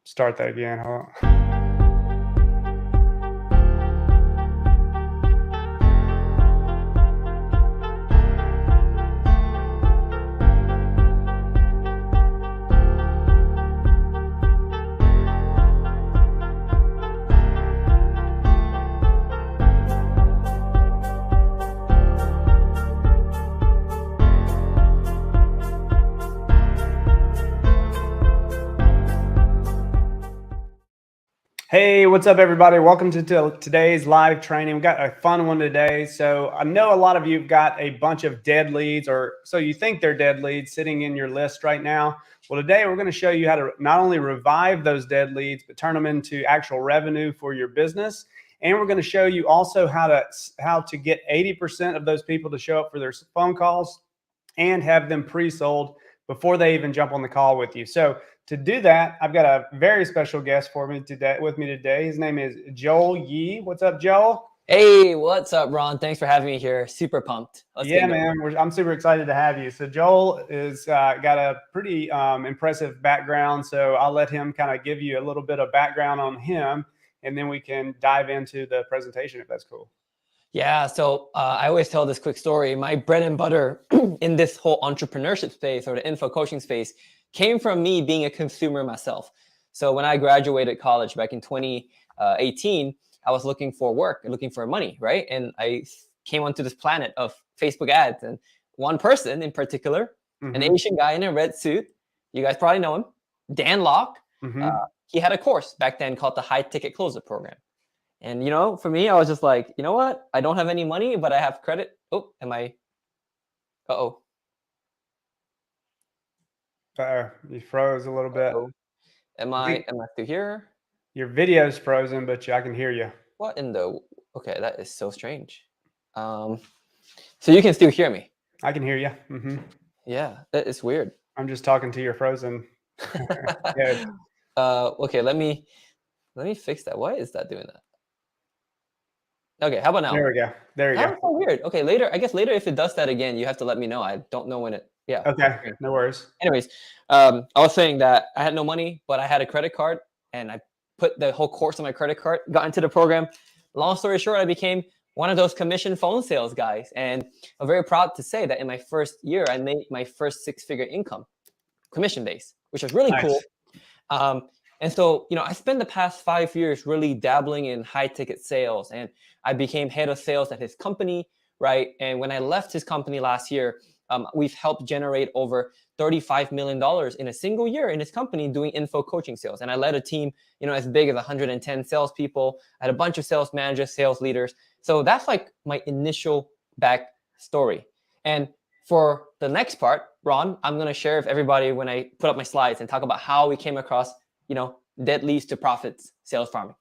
start that again. Hold on. Hey, what's up, everybody? Welcome to today's live training. We've got a fun one today. So I know a lot of you have got a bunch of dead leads, or so you think they're dead leads sitting in your list right now. Well, today we're going to show you how to not only revive those dead leads, but turn them into actual revenue for your business. And we're going to show you also how to get 80% of those people to show up for their phone calls and have them pre-sold before they even jump on the call with you. So to do that, I've got a very special guest with me today. His name is Joel Yee. What's up, Joel? Hey, what's up, Ron? Thanks for having me here. Super pumped. Yeah, man. I'm super excited to have you. So Joel is got a pretty impressive background. So I'll let him kind of give you a little bit of background on him, and then we can dive into the presentation if that's cool. Yeah, so I always tell this quick story. My bread and butter in this whole entrepreneurship space or the info coaching space came from me being a consumer myself. So when I graduated college back in 2018, I was looking for work, looking for money, right? And I came onto this planet of Facebook ads, and one person in particular, an Asian guy in a red suit, you guys probably know him, Dan Locke. He had a course back then called the High Ticket Closer Program. And, you know, for me, I was just like, you know what? I don't have any money, but I have credit. Oh, am I? Uh-oh. You froze a little bit. Am I still here? Your video's frozen, but I can hear you. What in the? Okay, that is so strange. So you can still hear me? I can hear you. Yeah, that is weird. I'm just talking to your frozen. Okay, let me fix that. Why is that doing that? Okay, how about now? There we go. There you go. That's so weird. Okay, later, I guess later if it does that again, you have to let me know. I don't know when it. Yeah. Okay, no worries. Anyways, I was saying that I had no money, but I had a credit card, and I put the whole course on my credit card, got into the program. Long story short, I became one of those commission phone sales guys. And I'm very proud to say that in my first year, I made my first six-figure income, commission-based, which was really cool. And so, you know, I spent the past 5 years really dabbling in high-ticket sales, and I became head of sales at his company, right? And when I left his company last year, we've helped generate over $35 million in a single year in his company doing info coaching sales. And I led a team, you know, as big as 110 salespeople. I had a bunch of sales managers, sales leaders. So that's like my initial back story. And for the next part, Ron, I'm going to share with everybody when I put up my slides and talk about how we came across, you know, dead leads to profits, sales farming.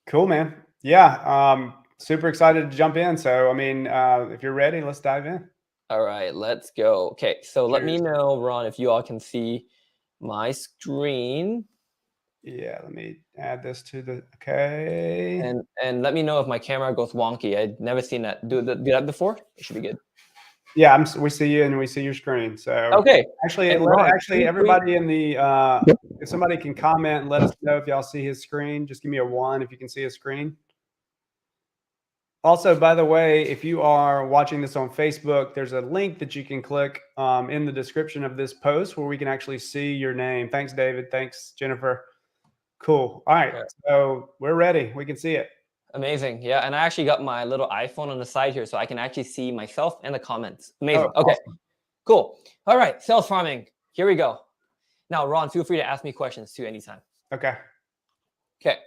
Cool, man. Yeah. Super excited to jump in. So, I mean, if you're ready, let's dive in. All right, let's go. Okay, so let me know, Ron, if you all can see my screen. Yeah, let me add this to the, okay. And let me know if my camera goes wonky. I'd never seen that. Do that before? It should be good. Yeah, we see you and we see your screen. So okay. Actually, everybody in the if somebody can comment and let us know if y'all see his screen, just give me a 1 if you can see his screen. Also, by the way, if you are watching this on Facebook, there's a link that you can click in the description of this post where we can actually see your name. Thanks, David. Thanks, Jennifer. Cool. All right. So we're ready. We can see it. Amazing. Yeah. And I actually got my little iPhone on the side here so I can actually see myself and the comments. Amazing. Okay. Awesome. Cool. All right. Sales farming. Here we go. Now, Ron, feel free to ask me questions too anytime. Okay. Okay.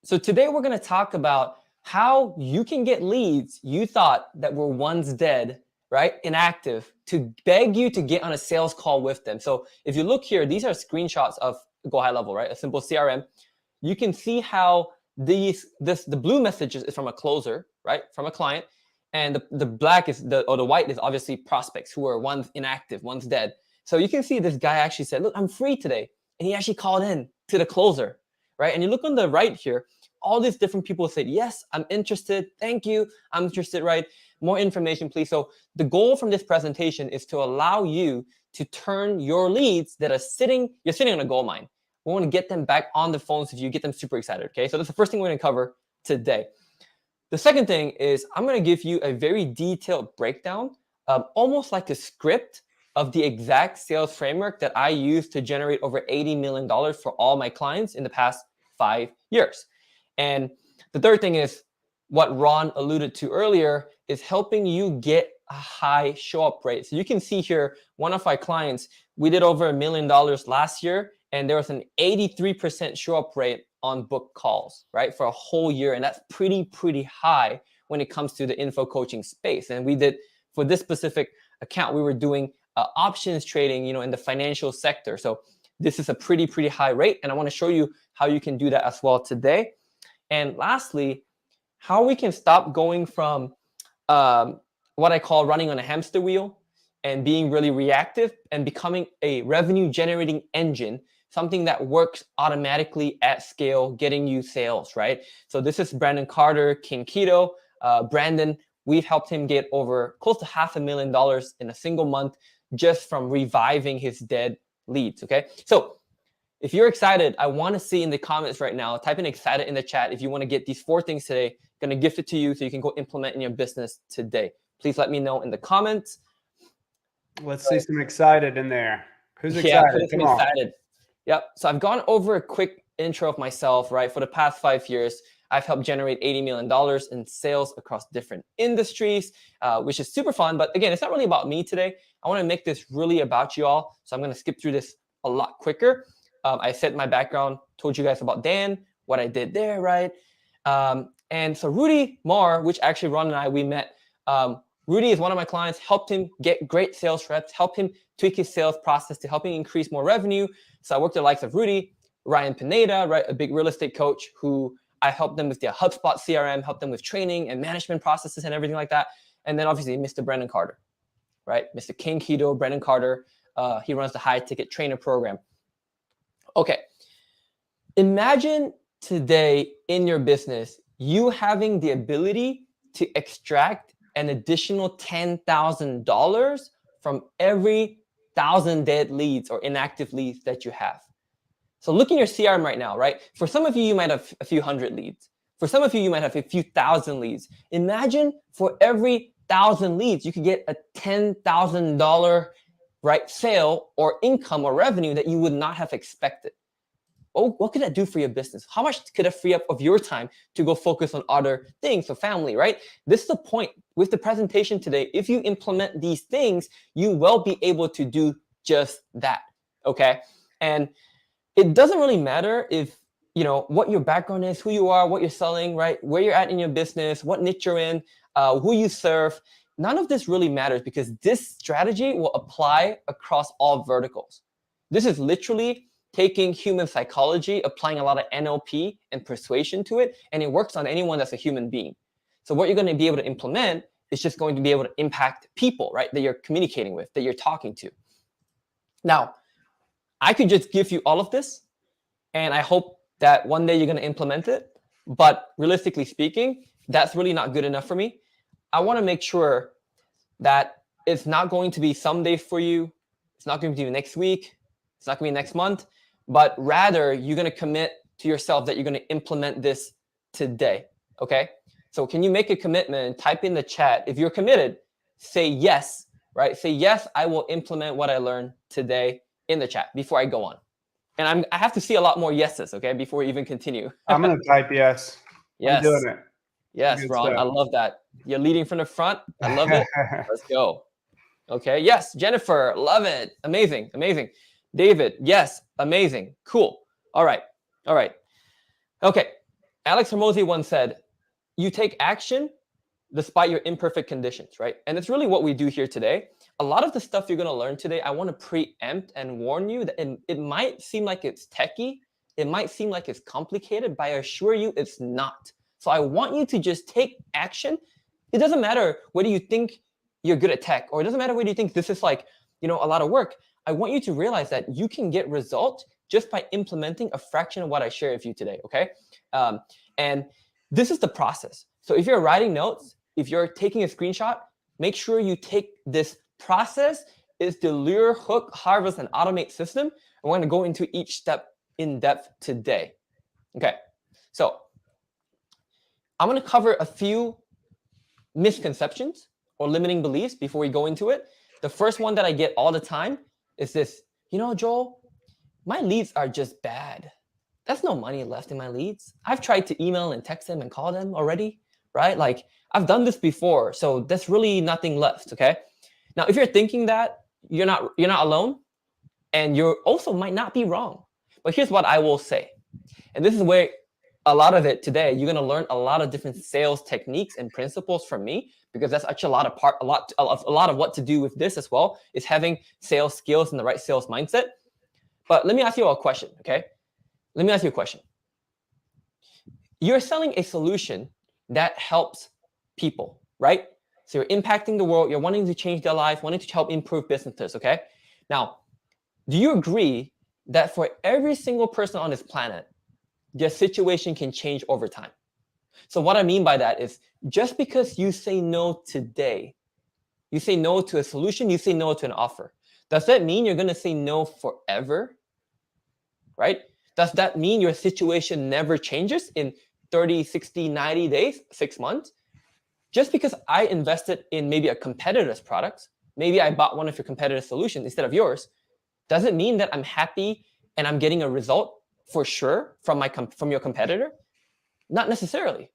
So today we're going to talk about how you can get leads you thought that were once dead, right? Inactive, to beg you to get on a sales call with them. So if you look here, these are screenshots of Go High Level, right? A simple CRM. You can see how the blue messages is from a closer, right? From a client. And the black is the white is obviously prospects who are once inactive, once dead. So you can see this guy actually said, look, I'm free today. And he actually called in to the closer, right? And you look on the right here, all these different people said, yes, I'm interested. Thank you. I'm interested, right? More information, please. So the goal from this presentation is to allow you to turn your leads that are you're sitting on a gold mine. We want to get them back on the phones with you, get them super excited. Okay, so that's the first thing we're going to cover today. The second thing is I'm going to give you a very detailed breakdown, almost like a script of the exact sales framework that I use to generate over $80 million for all my clients in the past 5 years. And the third thing is what Ron alluded to earlier is helping you get a high show-up rate. So you can see here, one of my clients, we did over $1 million last year, and there was an 83% show-up rate on book calls, right, for a whole year. And that's pretty high when it comes to the info coaching space. And we did, for this specific account, we were doing options trading, in the financial sector. So this is a pretty high rate. And I want to show you how you can do that as well today. And lastly, how we can stop going from what I call running on a hamster wheel and being really reactive and becoming a revenue generating engine, something that works automatically at scale, getting you sales, right? So this is Brandon Carter, King Keto. Brandon, we've helped him get over close to $500,000 in a single month just from reviving his dead leads, okay? So if you're excited, I want to see in the comments right now, type in excited in the chat if you want to get these 4 things today. Going to gift it to you so you can go implement in your business today. Please let me know in the comments. Let's see some excited in there. Who's excited? Yeah, come excited. Yep. So I've gone over a quick intro of myself, right? For the past 5 years, I've helped generate $80 million in sales across different industries, which is super fun. But again, it's not really about me today. I want to make this really about you all. So I'm going to skip through this a lot quicker. I said my background, told you guys about Dan, what I did there, right? And so Rudy Marr, which actually Ron and I, we met. Rudy is one of my clients, helped him get great sales reps, helped him tweak his sales process to help him increase more revenue. So I worked with the likes of Rudy, Ryan Pineda, right, a big real estate coach who I helped them with their HubSpot CRM, helped them with training and management processes and everything like that. And then obviously Mr. Brandon Carter, right? Mr. King Keto, Brandon Carter. He runs the high ticket trainer program. Okay. Imagine today in your business, you having the ability to extract an additional $10,000 from every 1,000 dead leads or inactive leads that you have. So look in your CRM right now, right? For some of you, you might have a few hundred leads. For some of you, you might have a few thousand leads. Imagine for every 1,000 leads, you could get a $10,000 right sale or income or revenue that you would not have expected. What could that do for your business? How much could it free up of your time to go focus on other things, so family, right? This is the point with the presentation today. If you implement these things, you will be able to do just that, okay? And it doesn't really matter if, what your background is, who you are, what you're selling, right? Where you're at in your business, what niche you're in, who you serve. None of this really matters because this strategy will apply across all verticals. This is literally taking human psychology, applying a lot of NLP and persuasion to it, and it works on anyone that's a human being. So what you're going to be able to implement is just going to be able to impact people, right, that you're communicating with, that you're talking to. Now, I could just give you all of this, and I hope that one day you're going to implement it. But realistically speaking, that's really not good enough for me. I want to make sure that it's not going to be someday for you. It's not going to be next week. It's not going to be next month. But rather, you're going to commit to yourself that you're going to implement this today. Okay? So can you make a commitment? Type in the chat. If you're committed, say yes, right? Say yes, I will implement what I learned today in the chat before I go on. And I have to see a lot more yeses, okay, before we even continue. I'm going to type yes. Yes. I'm doing it. Yes, Good Ron. stuff. I love that. You're leading from the front. I love it. Let's go. Okay. Yes. Jennifer. Love it. Amazing. Amazing. David. Yes. Amazing. Cool. All right. All right. Okay. Alex Hormozy once said, you take action despite your imperfect conditions, right? And it's really what we do here today. A lot of the stuff you're going to learn today, I want to preempt and warn you that it might seem like it's techie. It might seem like it's complicated, but I assure you it's not. So I want you to just take action. It doesn't matter whether you think you're good at tech, or it doesn't matter whether you think this is like, a lot of work. I want you to realize that you can get results just by implementing a fraction of what I share with you today, okay? And this is the process. So if you're writing notes, if you're taking a screenshot, make sure you take this process. Is the lure, hook, harvest, and automate system. I want to go into each step in depth today. Okay, so I'm going to cover a few misconceptions or limiting beliefs before we go into it. The first one that I get all the time is this, Joel, my leads are just bad. There's no money left in my leads. I've tried to email and text them and call them already, right? Like I've done this before, so there's really nothing left, okay? Now, if you're thinking that, you're not alone, and you also might not be wrong. But here's what I will say. And this is where a lot of it today, you're going to learn a lot of different sales techniques and principles from me, because that's actually a lot of what to do with this as well, is having sales skills and the right sales mindset. But let me ask you a question, okay? Let me ask you a question. You're selling a solution that helps people, right? So you're impacting the world. You're wanting to change their life, wanting to help improve businesses, okay? Now, do you agree that for every single person on this planet, their situation can change over time? So what I mean by that is, just because you say no today, you say no to a solution, you say no to an offer, does that mean you're going to say no forever? Right? Does that mean your situation never changes in 30, 60, 90 days, 6 months? Just because I invested in maybe a competitor's products, maybe I bought one of your competitor's solutions instead of yours, doesn't mean that I'm happy and I'm getting a result for sure from your competitor. Not necessarily,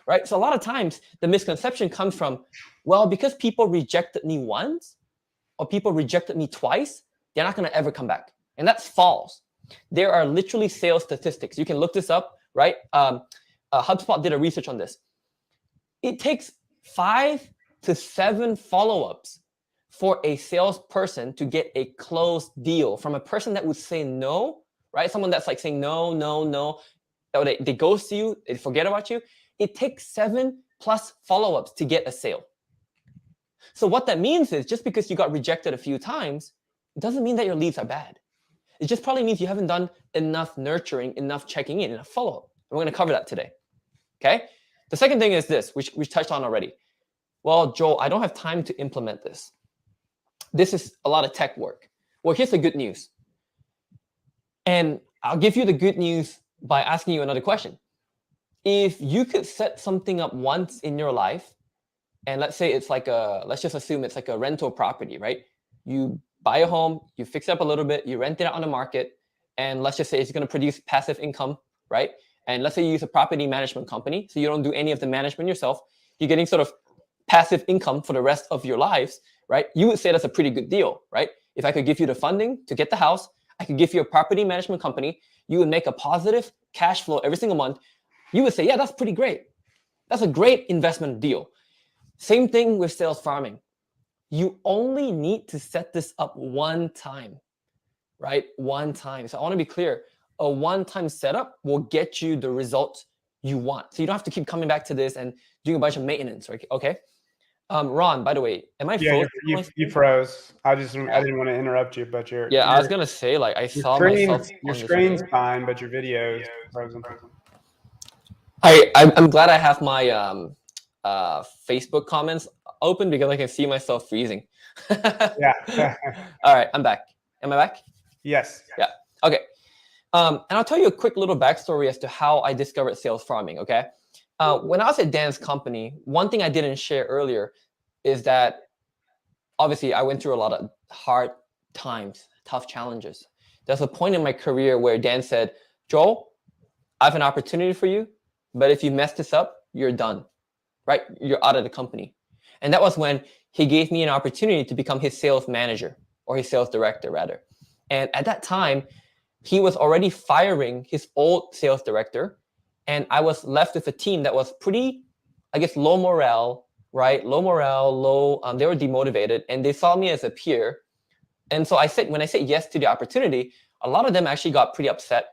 right? So a lot of times the misconception comes from, well, because people rejected me once or people rejected me twice, they're not going to ever come back. And that's false. There are literally sales statistics. You can look this up, right? HubSpot did a research on this. It takes 5 to 7 follow-ups for a salesperson to get a closed deal from a person that would say no, right? Someone that's like saying no, no, no. Or they ghost you, they forget about you. It takes 7+ follow-ups to get a sale. So what that means is, just because you got rejected a few times, it doesn't mean that your leads are bad. It just probably means you haven't done enough nurturing, enough checking in, enough follow-up. And we're going to cover that today. Okay? The second thing is this, which we touched on already. Well, Joel, I don't have time to implement this. This is a lot of tech work. Well, here's the good news. And I'll give you the good news by asking you another question. If you could set something up once in your life, and let's say it's like let's just assume it's like a rental property, right? You buy a home, you fix it up a little bit, you rent it out on the market, and let's just say it's going to produce passive income, right? And let's say you use a property management company, so you don't do any of the management yourself. You're getting sort of passive income for the rest of your lives, right? You would say that's a pretty good deal, right? If I could give you the funding to get the house, I could give you a property management company, you would make a positive cash flow every single month. You would say, yeah, that's pretty great. That's a great investment deal. Same thing with sales farming. You only need to set this up one time, right? One time. So I want to be clear. A one-time setup will get you the results you want. So you don't have to keep coming back to this and doing a bunch of maintenance, right? Okay. Ron, by the way, am I Yeah, frozen? you froze. I didn't want to interrupt you, but I was gonna say, like, I saw myself. Your screen's fine, but your video is frozen. I'm glad I have my Facebook comments open, because I can see myself freezing. Yeah. All right, I'm back. Am I back? Yes. Yeah. Okay. And I'll tell you a quick little backstory as to how I discovered sales farming, okay? When I was at Dan's company, one thing I didn't share earlier is that obviously I went through a lot of hard times, tough challenges. There's a point in my career where Dan said, Joel, I have an opportunity for you, but if you mess this up, you're done, right? You're out of the company. And that was when he gave me an opportunity to become his sales manager, or his sales director rather. And at that time, he was already firing his old sales director, and I was left with a team that was pretty, I guess, low morale, right? Low morale, they were demotivated, and they saw me as a peer. And so when I said yes to the opportunity, a lot of them actually got pretty upset,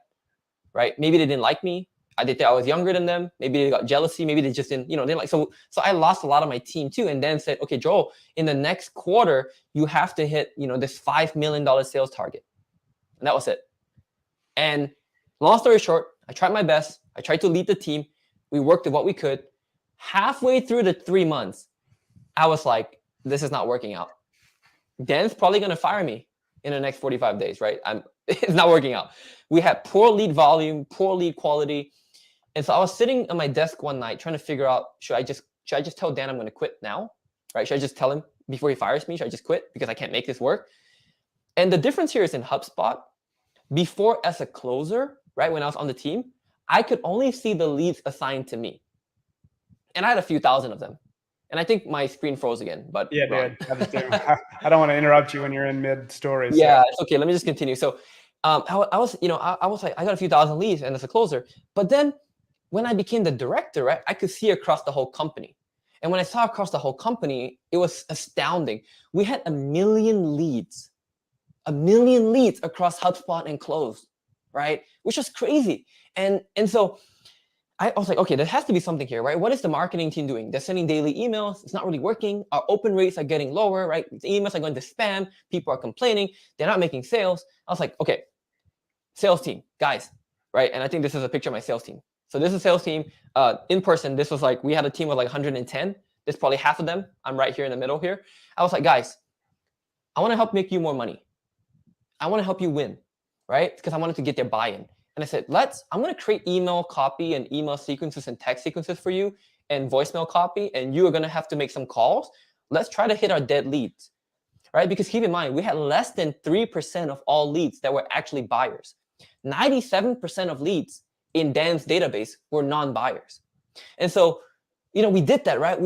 right? Maybe they didn't like me. They thought I was younger than them. Maybe they got jealousy. Maybe they just didn't, they like, so I lost a lot of my team too. And then said, okay, Joel, in the next quarter, you have to hit, this $5 million sales target. And that was it. And long story short, I tried my best. I tried to lead the team. We worked with what we could. Halfway through the 3 months, I was like, this is not working out. Dan's probably going to fire me. in the next 45 days, right? It's not working out. We had poor lead volume, poor lead quality. And so I was sitting on my desk one night trying to figure out, should I just tell Dan I'm going to quit now? Right? Should I just tell him before he fires me? Should I just quit because I can't make this work? And the difference here is in HubSpot, before as a closer, right, when I was on the team, I could only see the leads assigned to me. And I had a few thousand of them. And I think my screen froze again, but Yeah, dude. I just do. I don't want to interrupt you when you're in mid-story. So. Yeah, it's okay. Let me just continue. So I was, I was like, I got a few thousand leads and as a closer. But then when I became the director, right, I could see across the whole company. And when I saw across the whole company, it was astounding. We had 1 million leads across HubSpot and closed, right? Which was crazy. And so I was like, okay, there has to be something here, right? What is the marketing team doing? They're sending daily emails. It's not really working. Our open rates are getting lower, right? The emails are going to spam. People are complaining. They're not making sales. I was like, okay, sales team, guys, right? And I think this is a picture of my sales team. So this is a sales team. In person, this was like, we had a team of like 110. There's probably half of them. I'm right here in the middle here. I was like, guys, I want to help make you more money. I want to help you win, right? Because I wanted to get their buy-in. And I said, I'm going to create email copy and email sequences and text sequences for you and voicemail copy. And you are going to have to make some calls. Let's try to hit our dead leads, right? Because keep in mind, we had less than 3% of all leads that were actually buyers. 97% of leads in Dan's database were non-buyers. And so, we did that, right?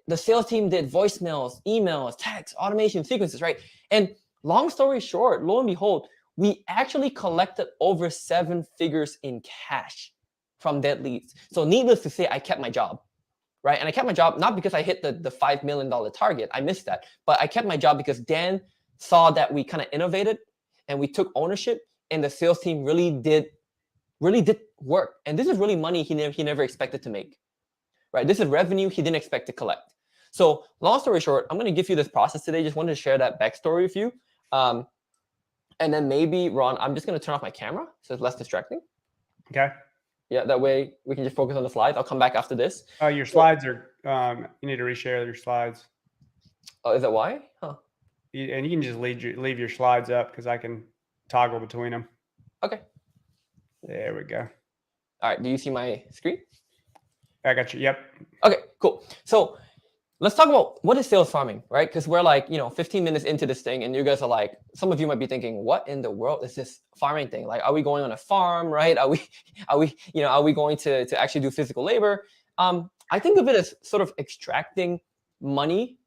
The sales team did voicemails, emails, text, automation sequences, right? And long story short, lo and behold, we actually collected over 7 figures in cash from dead leads. So needless to say, I kept my job, right? And I kept my job not because I hit the $5 million target. I missed that. But I kept my job because Dan saw that we kind of innovated and we took ownership and the sales team really did work. And this is really money he never expected to make, right? This is revenue he didn't expect to collect. So long story short, I'm going to give you this process today. Just wanted to share that backstory with you. And then maybe, Ron, I'm just going to turn off my camera so it's less distracting. Okay. Yeah, that way we can just focus on the slides. I'll come back after this. Your slides are, you need to reshare your slides. Oh, is that why? Huh. And you can just leave your slides up because I can toggle between them. Okay. There we go. All right. Do you see my screen? I got you. Yep. Okay, cool. So let's talk about what is sales farming, right? Because we're like, 15 minutes into this thing and you guys are like, some of you might be thinking, what in the world is this farming thing? Like, are we going on a farm, right? Are we going to actually do physical labor? I think of it as sort of extracting money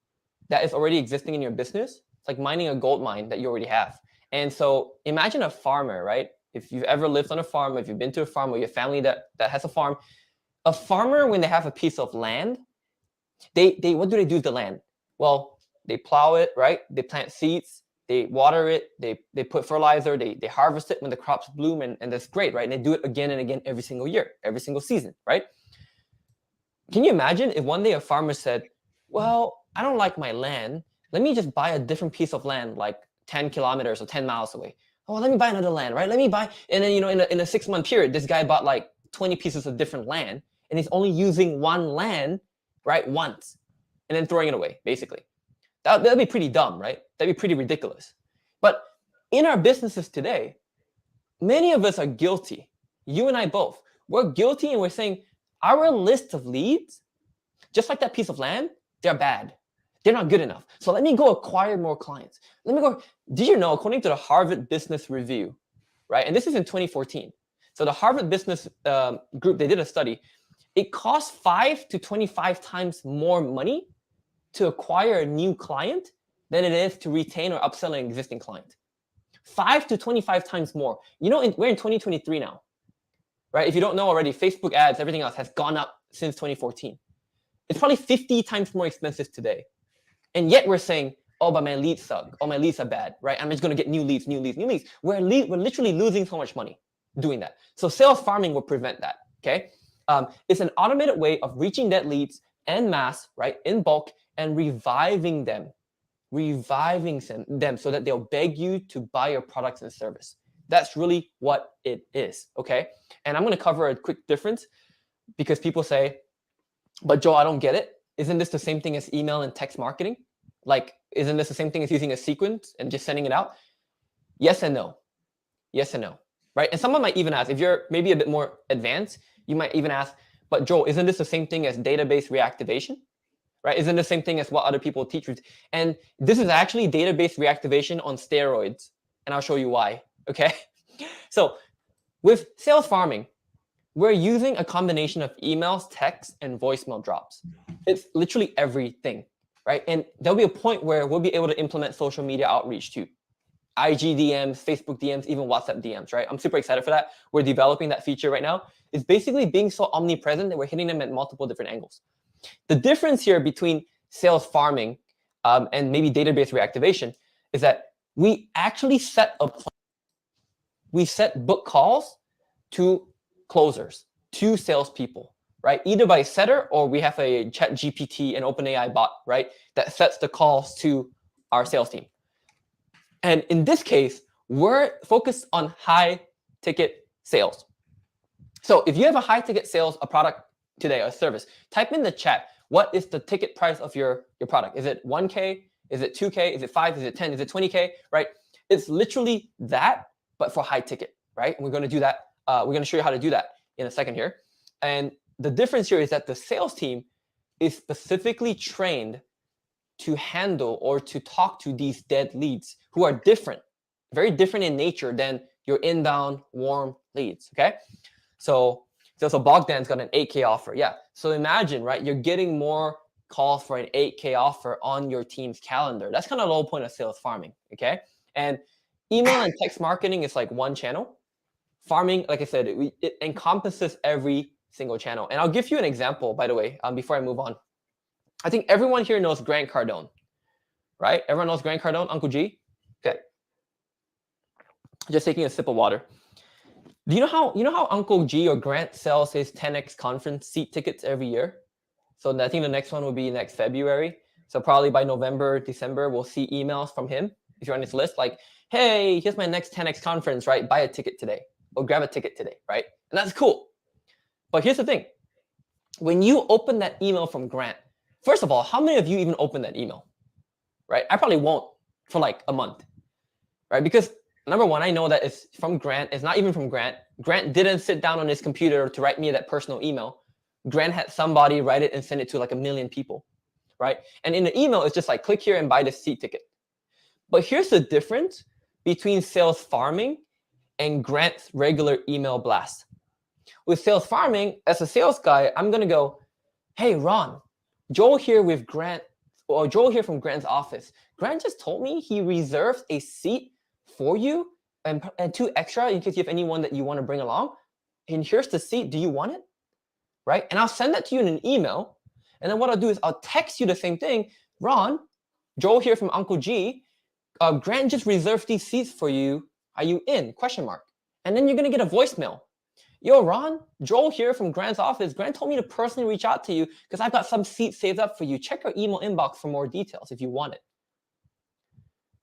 that is already existing in your business. It's like mining a gold mine that you already have. And so imagine a farmer, right? If you've ever lived on a farm, if you've been to a farm or your family that has a farm when they have a piece of land, they what do they do with the land? Well, they plow it, right? They plant seeds, they water it, they put fertilizer, they harvest it when the crops bloom, and that's great, right? And they do it again and again every single year, every single season, right? Can you imagine if one day a farmer said, well, I don't like my land. Let me just buy a different piece of land like 10 kilometers or 10 miles away. Oh, let me buy another land, right? Let me buy, and then, in a 6-month period, this guy bought like 20 pieces of different land, and he's only using one land, right, once, and then throwing it away, basically. That'd be pretty dumb, right? That'd be pretty ridiculous. But in our businesses today, many of us are guilty. You and I both. We're guilty, and we're saying our list of leads, just like that piece of land, they're bad. They're not good enough. So let me go acquire more clients. Did you know, according to the Harvard Business Review, right? And this is in 2014. So the Harvard Business Group, they did a study. It costs 5 to 25 times more money to acquire a new client than it is to retain or upsell an existing client. 5 to 25 times more. We're in 2023 now, right? If you don't know already, Facebook ads, everything else has gone up since 2014. It's probably 50 times more expensive today. And yet we're saying, oh, but my leads suck. Oh, my leads are bad, right? I'm just going to get new leads. We're literally losing so much money doing that. So sales farming will prevent that, okay? It's an automated way of reaching dead leads en masse, right, in bulk, and reviving them so that they'll beg you to buy your products and service. That's really what it is, okay? And I'm going to cover a quick difference because people say, but Joe, I don't get it. Isn't this the same thing as email and text marketing? Like, isn't this the same thing as using a sequence and just sending it out? Yes and no. Yes and no. Right? And someone might even ask, if you're maybe a bit more advanced, you might even ask, but Joel, isn't this the same thing as database reactivation? Right? Isn't the same thing as what other people teach? And this is actually database reactivation on steroids. And I'll show you why. Okay. So with sales farming, we're using a combination of emails, texts, and voicemail drops. It's literally everything, right? And there'll be a point where we'll be able to implement social media outreach too. IG DMs, Facebook DMs, even WhatsApp DMs, right? I'm super excited for that. We're developing that feature right now. It's basically being so omnipresent that we're hitting them at multiple different angles. The difference here between sales farming and maybe database reactivation is that we actually set book calls to closers, to salespeople, right? Either by setter or we have a chat GPT and OpenAI bot, right? That sets the calls to our sales team. And in this case, we're focused on high ticket sales. So if you have a high ticket sales, a product today, a service, type in the chat, what is the ticket price of your product? Is it 1K? Is it 2K? Is it 5? Is it 10? Is it 20K? Right? It's literally that, but for high ticket, right? And we're going to do that. We're going to show you how to do that in a second here. And the difference here is that the sales team is specifically trained to handle or to talk to these dead leads who are different, very different in nature than your inbound warm leads, okay? So Bogdan's got an 8K offer, yeah. So imagine, right, you're getting more calls for an 8K offer on your team's calendar. That's kind of the whole point of sales farming, okay? And email and text marketing is like one channel. Farming, like I said, it encompasses every single channel. And I'll give you an example, by the way, before I move on. I think everyone here knows Grant Cardone, right? Everyone knows Grant Cardone, Uncle G? Okay. Just taking a sip of water. Do you know how Uncle G or Grant sells his 10X conference seat tickets every year? So I think the next one will be next February. So probably by November, December, we'll see emails from him if you're on his list, like, hey, here's my next 10X conference, right? Buy a ticket today or grab a ticket today, right? And that's cool. But here's the thing. When you open that email from Grant, first of all, how many of you even open that email, right? I probably won't for like a month, right? Because number one, I know that it's from Grant. It's not even from Grant. Grant didn't sit down on his computer to write me that personal email. Grant had somebody write it and send it to like 1 million people, right? And in the email, it's just like, click here and buy this seat ticket. But here's the difference between sales farming and Grant's regular email blast. With sales farming, as a sales guy, I'm going to go, hey, Ron, Joel here with Grant, or Joel here from Grant's office. Grant just told me he reserved a seat for you and 2 extra in case you have anyone that you want to bring along. And here's the seat. Do you want it? Right? And I'll send that to you in an email. And then what I'll do is I'll text you the same thing. Ron, Joel here from Uncle G. Grant just reserved these seats for you. Are you in? Question mark. And then you're going to get a voicemail. Yo, Ron, Joel here from Grant's office. Grant told me to personally reach out to you because I've got some seats saved up for you. Check your email inbox for more details if you want it.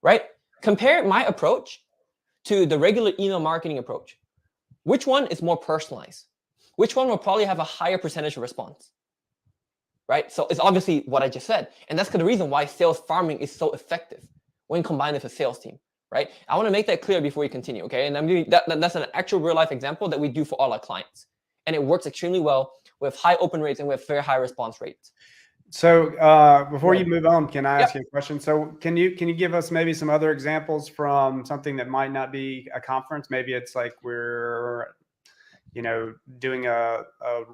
Right? Compare my approach to the regular email marketing approach. Which one is more personalized? Which one will probably have a higher percentage of response? Right? So it's obviously what I just said. And that's the reason why sales farming is so effective when combined with a sales team. Right? I want to make that clear before we continue, okay? And I'm doing that's an actual real life example that we do for all our clients. And it works extremely well with high open rates and with very high response rates. So before you move on, can I ask you a question? So can you give us maybe some other examples from something that might not be a conference? Maybe it's like we're, doing a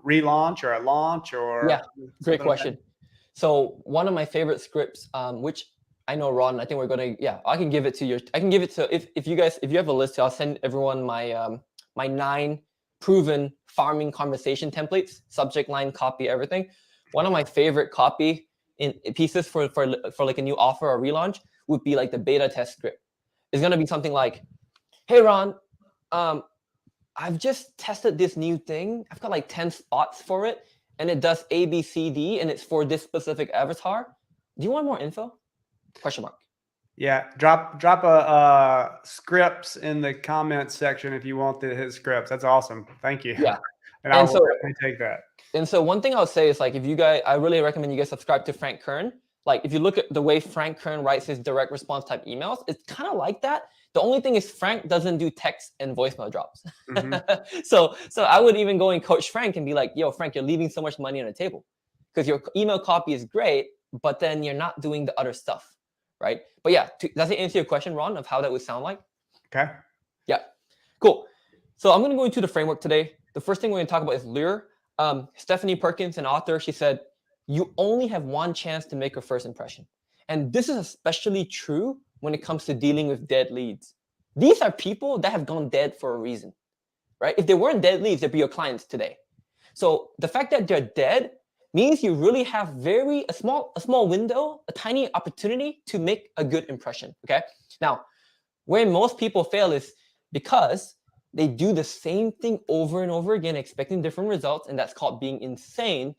relaunch or a launch or. Yeah, great question. So one of my favorite scripts, which I know, Ron, I think we're going to, I can give it to you. I can give it to, if you have a list, I'll send everyone my, my 9 proven farming conversation templates, subject line, copy, everything. One of my favorite copy in pieces for like a new offer or relaunch would be like the beta test script. It's going to be something like, hey, Ron, I've just tested this new thing. I've got like 10 spots for it and it does A, B, C, D, and it's for this specific avatar. Do you want more info? Question mark. Yeah, drop a scripts in the comments section if you want his scripts. That's awesome. Thank you. Yeah, and I will definitely take that. And so one thing I'll say is like, if you guys, I really recommend you guys subscribe to Frank Kern. Like if you look at the way Frank Kern writes his direct response type emails, it's kind of like that. The only thing is Frank doesn't do text and voicemail drops. Mm-hmm. So I would even go and coach Frank and be like, yo, Frank, you're leaving so much money on the table because your email copy is great, but then you're not doing the other stuff, right? But yeah, does it answer your question, Ron, of how that would sound like? Okay. Yeah, cool. So I'm going to go into the framework today. The first thing we're going to talk about is lure. Stephanie Perkins, an author, she said, you only have one chance to make a first impression. And this is especially true when it comes to dealing with dead leads. These are people that have gone dead for a reason, right? If they weren't dead leads, they'd be your clients today. So the fact that they're dead means you really have a small window, a tiny opportunity to make a good impression, okay? Now, where most people fail is because they do the same thing over and over again, expecting different results, and that's called being insane.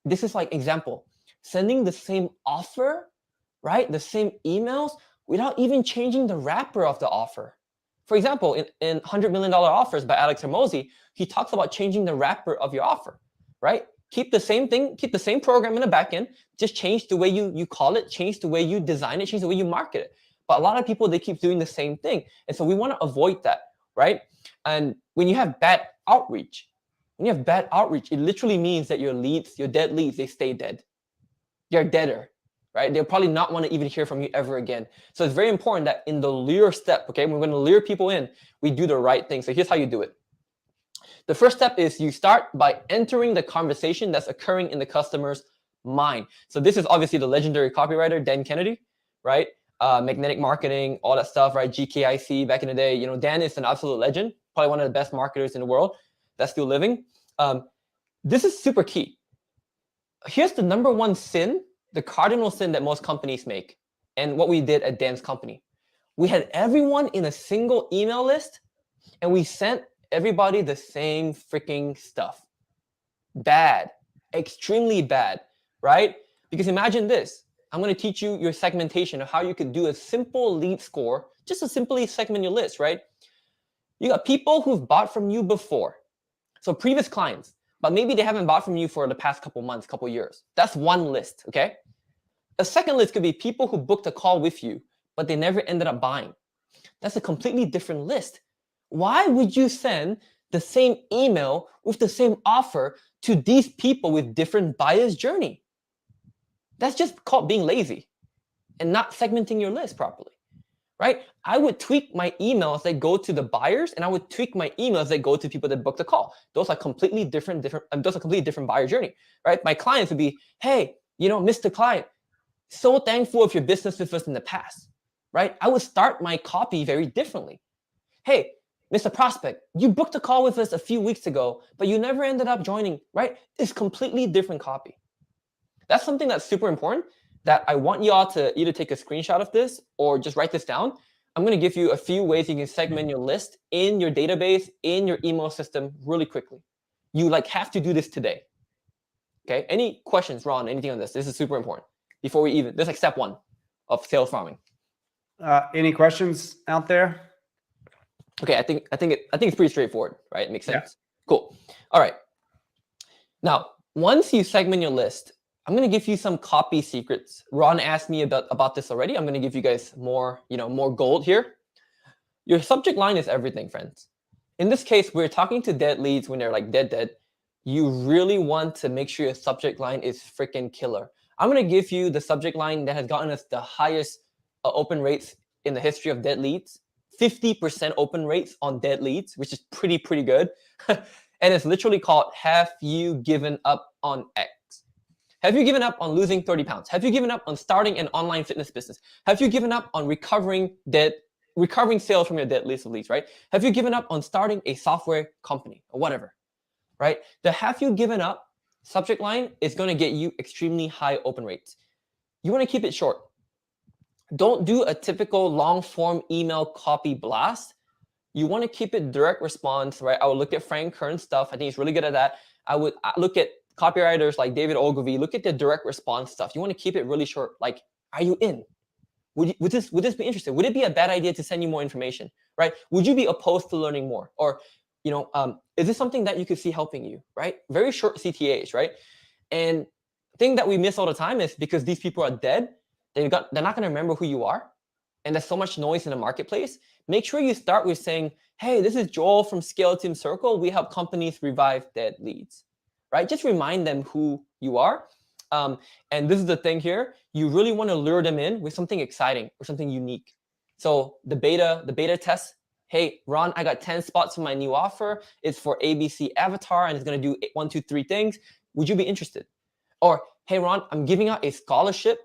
This is like example, sending the same offer, right? The same emails without even changing the wrapper of the offer. For example, in $100 Million Offers by Alex Hormozi, he talks about changing the wrapper of your offer, right? Keep the same thing, keep the same program in the back end, just change the way you call it, change the way you design it, change the way you market it. But a lot of people, they keep doing the same thing. And so we want to avoid that, right? And when you have bad outreach, it literally means that your dead leads, they stay dead. You're deader, right? They'll probably not want to even hear from you ever again. So it's very important that in the lure step, okay, when we're going to lure people in, we do the right thing. So here's how you do it. The first step is you start by entering the conversation that's occurring in the customer's mind. So this is obviously the legendary copywriter, Dan Kennedy, right? Magnetic marketing, all that stuff, right? GKIC back in the day. You know, Dan is an absolute legend, probably one of the best marketers in the world that's still living. This is super key. Here's the number one sin, the cardinal sin that most companies make, and what we did at Dan's company. We had everyone in a single email list, and we sent everybody the same freaking stuff. Bad, extremely bad, right? Because imagine this. I'm going to teach you your segmentation of how you could do a simple lead score, just to simply segment your list, right? You got people who've bought from you before. So previous clients, but maybe they haven't bought from you for the past couple months, couple years. That's one list, okay? A second list could be people who booked a call with you, but they never ended up buying. That's a completely different list. Why would you send the same email with the same offer to these people with different buyer's journey? That's just called being lazy and not segmenting your list properly, right? I would tweak my emails that go to the buyers, and I would tweak my emails that go to people that booked a call. Those are completely different buyer journey, right? My clients would be, hey, Mr. Client, so thankful of your business with us in the past, right? I would start my copy very differently. Hey, Mr. Prospect, you booked a call with us a few weeks ago, but you never ended up joining, right? It's completely different copy. That's something that's super important that I want you all to either take a screenshot of this or just write this down. I'm going to give you a few ways you can segment your list in your database, in your email system really quickly. You have to do this today. Okay. Any questions, Ron? Anything on this? This is super important. Before we this is like step one of sales farming. Any questions out there? Okay, I think it's pretty straightforward, right? It makes sense. Yeah. Cool. All right. Now, once you segment your list, I'm going to give you some copy secrets. Ron asked me about this already. I'm going to give you guys more gold here. Your subject line is everything, friends. In this case, we're talking to dead leads when they're like dead. You really want to make sure your subject line is freaking killer. I'm going to give you the subject line that has gotten us the highest open rates in the history of dead leads. 50% open rates on dead leads, which is pretty good. And it's literally called, have you given up on X? Have you given up on losing 30 pounds? Have you given up on starting an online fitness business? Have you given up on recovering sales from your dead list of leads, right? Have you given up on starting a software company or whatever, right? The have you given up subject line is going to get you extremely high open rates. You want to keep it short. Don't do a typical long form email copy blast. You want to keep it direct response, right? I would look at Frank Kern's stuff. I think he's really good at that. I would look at copywriters like David Ogilvy. Look at the direct response stuff. You want to keep it really short. Like, are you in? Would this be interesting? Would it be a bad idea to send you more information, right? Would you be opposed to learning more? Or, is this something that you could see helping you, right? Very short CTAs, right? And the thing that we miss all the time is because these people are dead, they're not going to remember who you are. and there's so much noise in the marketplace, make sure you start with saying, hey, this is Joel from Scale Team Circle. We help companies revive dead leads, right? Just remind them who you are. And this is the thing here. You really want to lure them in with something exciting or something unique. So the beta test, hey, Ron, I got 10 spots for my new offer. It's for ABC Avatar, and it's going to do 1, 2, 3 things. Would you be interested? Or, hey, Ron, I'm giving out a scholarship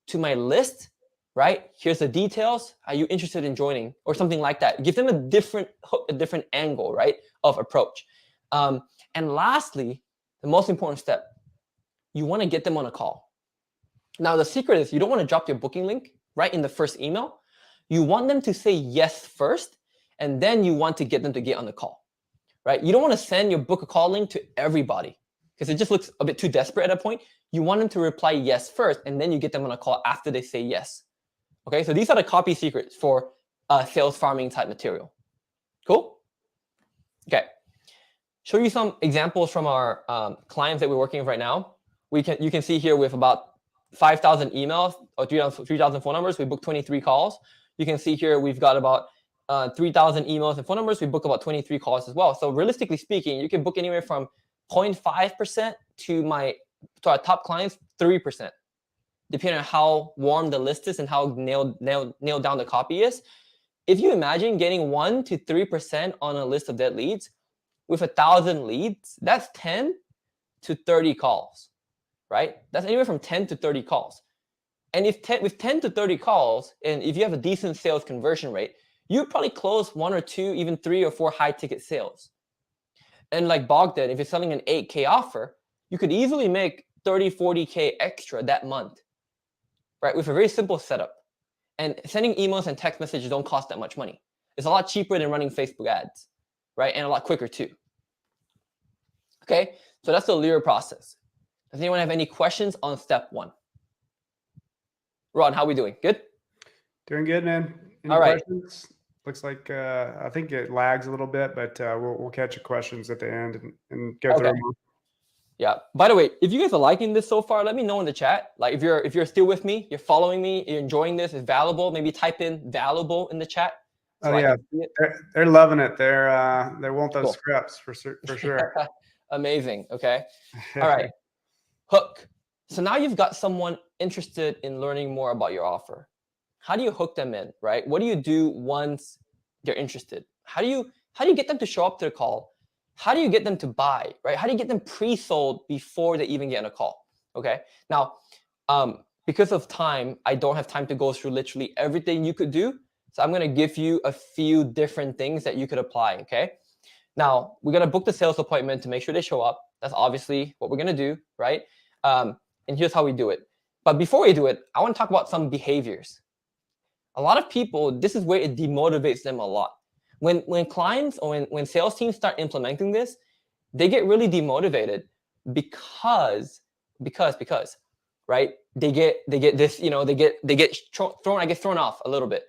to my list, right? Here's the details. Are you interested in joining? Or something like that. Give them a different hook, a different angle, right, of approach. And lastly, the most important step, you want to get them on a call. Now, the secret is you don't want to drop your booking link right in the first email. You want them to say yes first, and then you want to get them to get on the call, right? You don't want to send your book a call link to everybody because it just looks a bit too desperate at that point. You want them to reply yes first, and then you get them on a call after they say yes. Okay, so these are the copy secrets for sales farming type material. Cool? Okay. Show you some examples from our clients that we're working with right now. You can see here with about 5,000 emails or 3,000 phone numbers, we booked 23 calls. You can see here we've got about 3,000 emails and phone numbers. We booked about 23 calls as well. So realistically speaking, you can book anywhere from 0.5% to our top clients, 3%, depending on how warm the list is and how nailed down the copy is. If you imagine getting 1 to 3% on a list of dead leads with 1,000 leads, that's 10 to 30 calls, right? That's anywhere from 10 to 30 calls. And with 10 to 30 calls, and if you have a decent sales conversion rate, you probably close 1 or 2, even 3 or 4 high ticket sales. And like Bogdan, if you're selling an 8K offer, you could easily make 30, 40K extra that month, right? With a very simple setup. And sending emails and text messages don't cost that much money. It's a lot cheaper than running Facebook ads, right? And a lot quicker too. Okay, so that's the lure process. Does anyone have any questions on step 1? Ron, how are we doing? Good? Doing good, man. Any All right. questions? Looks like I think it lags a little bit, but we'll catch your questions at the end and go through them. Yeah. By the way, if you guys are liking this so far, let me know in the chat. Like if you're still with me, you're following me, you're enjoying this, it's valuable. Maybe type in valuable in the chat. So yeah, they're loving it. They want those scripts for sure. Amazing. Okay. All right. Hook. So now you've got someone interested in learning more about your offer. How do you hook them in, right? What do you do once they're interested? How do you get them to show up to the call? How do you get them to buy, right? How do you get them pre-sold before they even get on a call? Okay. Now, because of time, I don't have time to go through literally everything you could do. So I'm going to give you a few different things that you could apply. Okay. Now we're going to book the sales appointment to make sure they show up. That's obviously what we're going to do, right? And here's how we do it. But before we do it, I want to talk about some behaviors. A lot of people, this is where it demotivates them a lot. When clients or when sales teams start implementing this, they get really demotivated because right? They get this, they get thrown off a little bit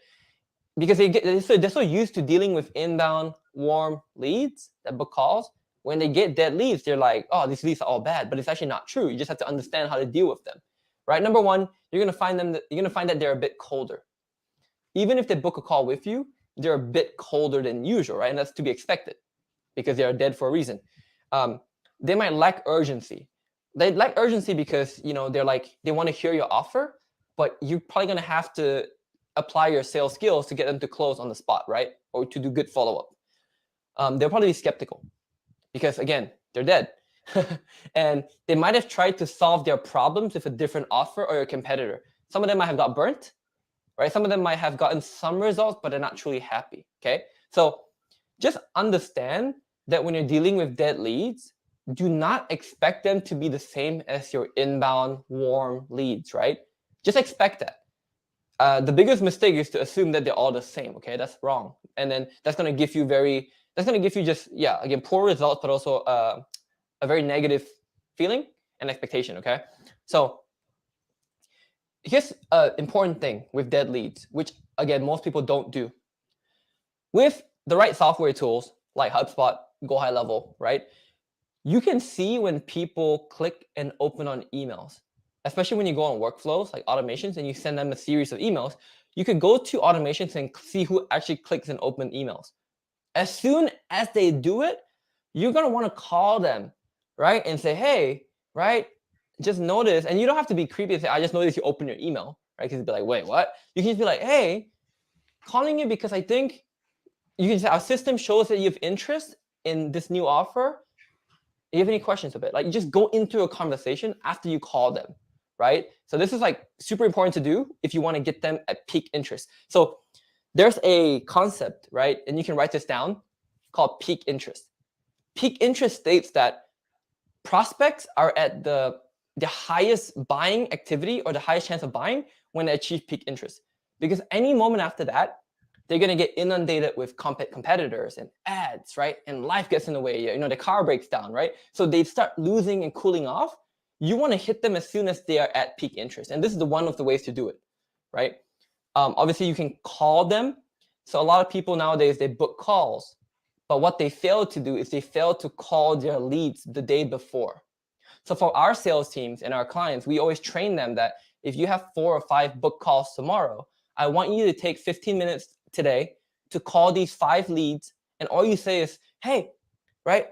because they're so used to dealing with inbound warm leads that book calls. When they get dead leads, they're like, oh, these leads are all bad, but it's actually not true. You just have to understand how to deal with them, right? Number one, you're gonna find that they're a bit colder. Even if they book a call with you, they're a bit colder than usual, right? And that's to be expected because they are dead for a reason. They might lack urgency. They lack urgency because they want to hear your offer, but you're probably gonna have to apply your sales skills to get them to close on the spot, right? Or to do good follow-up. They'll probably be skeptical because again, they're dead. And they might have tried to solve their problems with a different offer or a competitor. Some of them might have got burnt, right? Some of them might have gotten some results, but they're not truly happy, okay? So just understand that when you're dealing with dead leads, do not expect them to be the same as your inbound warm leads, right? Just expect that. The biggest mistake is to assume that they're all the same, okay? That's wrong. And then that's going to give you again, poor results, but also a very negative feeling and expectation, okay? So here's an important thing with dead leads, which again, most people don't do. With the right software tools like HubSpot, Go High Level, right? You can see when people click and open on emails, especially when you go on workflows like automations and you send them a series of emails, you could go to automations and see who actually clicks and open emails. As soon as they do it, you're going to want to call them, right? And say, hey, right, just notice. And you don't have to be creepy and say, I just noticed you opened your email, right? Because you'd be like, wait, what? You can just be like, hey, calling you because I think you can say our system shows that you have interest in this new offer. Do you have any questions of it? Like, you just go into a conversation after you call them, right? So this is like super important to do if you want to get them at peak interest. So there's a concept, right? And you can write this down called peak interest. Peak interest states that prospects are at the highest buying activity or the highest chance of buying when they achieve peak interest. Because any moment after that, they're going to get inundated with competitors and ads, right? And life gets in the way. You know, the car breaks down, right? So they start losing and cooling off. You want to hit them as soon as they are at peak interest. And this is one of the ways to do it, right? Obviously, you can call them. So a lot of people nowadays, they book calls. But what they fail to do is they fail to call their leads the day before. So for our sales teams and our clients, we always train them that if you have 4 or 5 book calls tomorrow, I want you to take 15 minutes today to call these 5 leads. And all you say is, hey, right,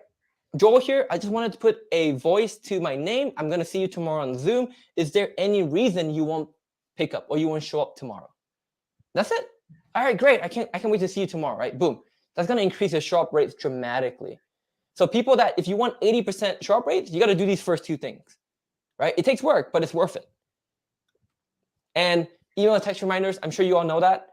Joel here, I just wanted to put a voice to my name. I'm going to see you tomorrow on Zoom. Is there any reason you won't pick up or you won't show up tomorrow? That's it. All right, great. I can't wait to see you tomorrow, right? Boom. That's going to increase your show up rates dramatically. So people that, if you want 80% show up rates, you got to do these first 2 things, right? It takes work, but it's worth it. And email and text reminders, I'm sure you all know that.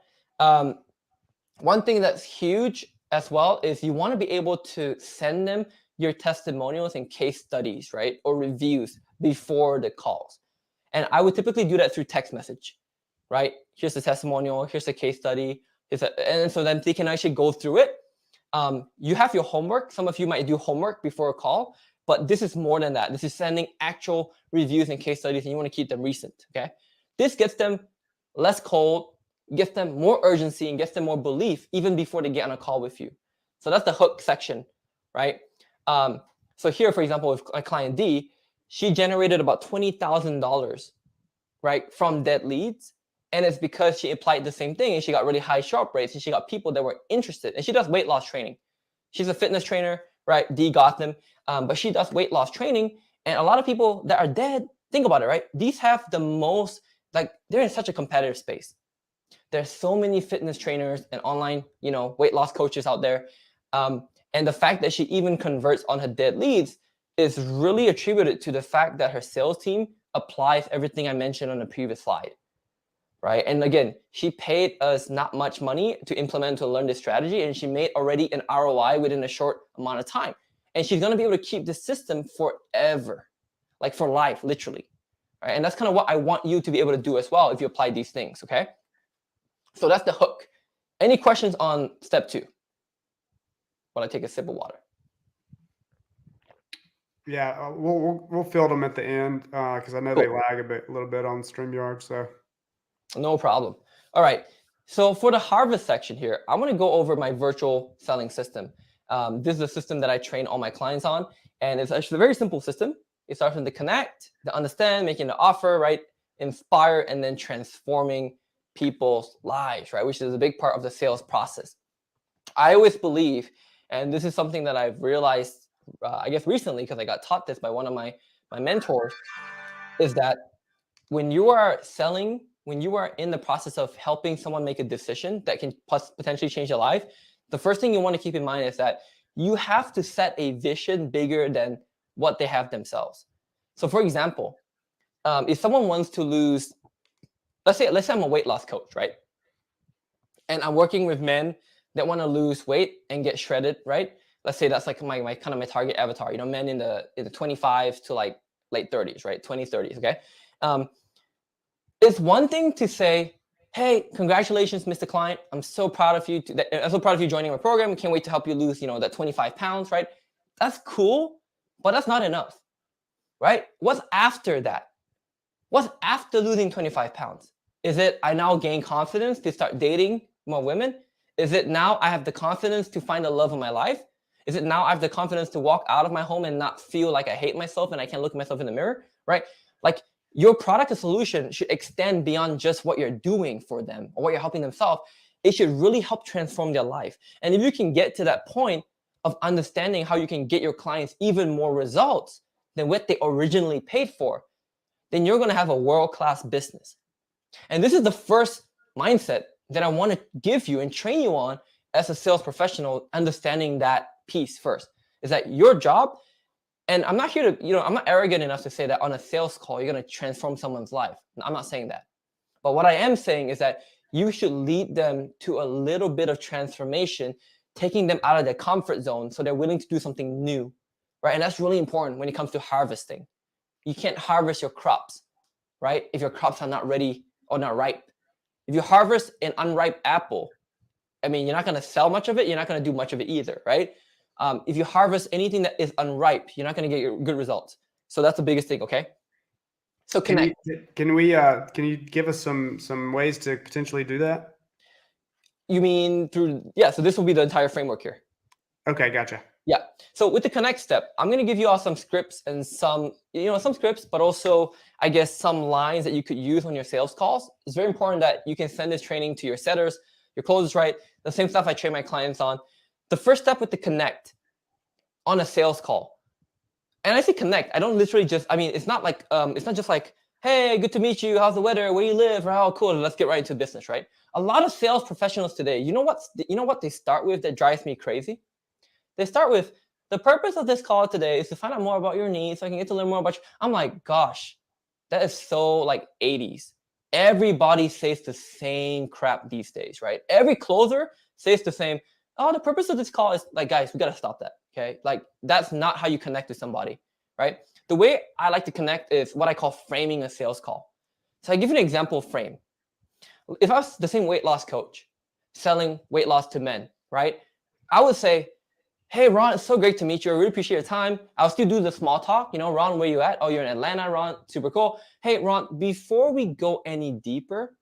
One thing that's huge as well is you want to be able to send them your testimonials and case studies, right? Or reviews before the calls. And I would typically do that through text message, right? Here's the testimonial, here's the case study. And so then they can actually go through it. You have your homework. Some of you might do homework before a call, but this is more than that. This is sending actual reviews and case studies, and you want to keep them recent, okay? This gets them less cold, gets them more urgency, and gets them more belief even before they get on a call with you. So that's the hook section, right? So here, for example, with my client D, she generated about $20,000, right, from dead leads. And it's because she applied the same thing and she got really high show up rates and she got people that were interested. And she does weight loss training. She's a fitness trainer, right? D Gotham, but she does weight loss training. And a lot of people that are dead, think about it, right? These have the most, like, they're in such a competitive space. There's so many fitness trainers and online, you know, weight loss coaches out there. And the fact that she even converts on her dead leads is really attributed to the fact that her sales team applies everything I mentioned on the previous slide. Right. And again, she paid us not much money to implement, to learn this strategy. And she made already an ROI within a short amount of time. And she's going to be able to keep this system forever, like for life, literally. Right. And that's kind of what I want you to be able to do as well if you apply these things. OK, so that's the hook. Any questions on step 2? While I take a sip of water. Yeah, we'll field them at the end because I know Cool. they lag a little bit on StreamYard. So no problem. All right. So for the harvest section here, I want to go over my virtual selling system. This is a system that I train all my clients on, and it's actually a very simple system. It starts with the connect, the understand, making the offer, right, inspire, and then transforming people's lives, right, which is a big part of the sales process. I always believe, and this is something that I've realized, I guess recently, because I got taught this by one of my mentors, is that when you are selling, when you are in the process of helping someone make a decision that can potentially change their life, the first thing you want to keep in mind is that you have to set a vision bigger than what they have themselves. So for example, if someone wants to lose, let's say I'm a weight loss coach, right? And I'm working with men that want to lose weight and get shredded, right? Let's say that's like my kind of my target avatar, you know, men in the 25 to like late 30s, right? 20s, 30s, okay? It's one thing to say, hey, congratulations, Mr. Client. I'm so proud of you. I'm so proud of you joining my program. Can't wait to help you lose, you know, that 25 pounds, right? That's cool, but that's not enough, right? What's after that? What's after losing 25 pounds? Is it I now gain confidence to start dating more women? Is it now I have the confidence to find the love of my life? Is it now I have the confidence to walk out of my home and not feel like I hate myself and I can't look at myself in the mirror, right? Like, Your product or solution should extend beyond just what you're doing for them or what you're helping them solve. It should really help transform their life. And if you can get to that point of understanding how you can get your clients even more results than what they originally paid for, then you're going to have a world-class business. And this is the first mindset that I want to give you and train you on as a sales professional, understanding that piece first, is that your job, and I'm not here to, I'm not arrogant enough to say that on a sales call, you're going to transform someone's life. I'm not saying that. But what I am saying is that you should lead them to a little bit of transformation, taking them out of their comfort zone so they're willing to do something new, right? And that's really important when it comes to harvesting. You can't harvest your crops, right? If your crops are not ready or not ripe. If you harvest an unripe apple, I mean, you're not going to sell much of it. You're not going to do much of it either, right? If you harvest anything that is unripe, you're not going to get your good results. So that's the biggest thing, okay? So connect. Can you give us some ways to potentially do that? You mean through, yeah, so this will be the entire framework here. Okay, gotcha. Yeah. So with the connect step, I'm going to give you all some scripts and some scripts, but also, I guess, some lines that you could use on your sales calls. It's very important that you can send this training to your setters, your closers, right? The same stuff I train my clients on. The first step with the connect on a sales call. And I say connect, I don't literally just, I mean, it's not like, it's not just like, hey, good to meet you. How's the weather? Where you live? Or how cool. Let's get right into business, right? A lot of sales professionals today, you know what they start with that drives me crazy? They start with, the purpose of this call today is to find out more about your needs so I can get to learn more about you. I'm like, gosh, that is so like 80s. Everybody says the same crap these days, right? Every closer says the same, oh, the purpose of this call is like, guys, we got to stop that, okay? Like, that's not how you connect with somebody, right? The way I like to connect is what I call framing a sales call. So I give you an example of frame. If I was the same weight loss coach selling weight loss to men, right? I would say, hey, Ron, it's so great to meet you. I really appreciate your time. I'll still do the small talk. Ron, where you at? Oh, you're in Atlanta, Ron. Super cool. Hey, Ron, before we go any deeper,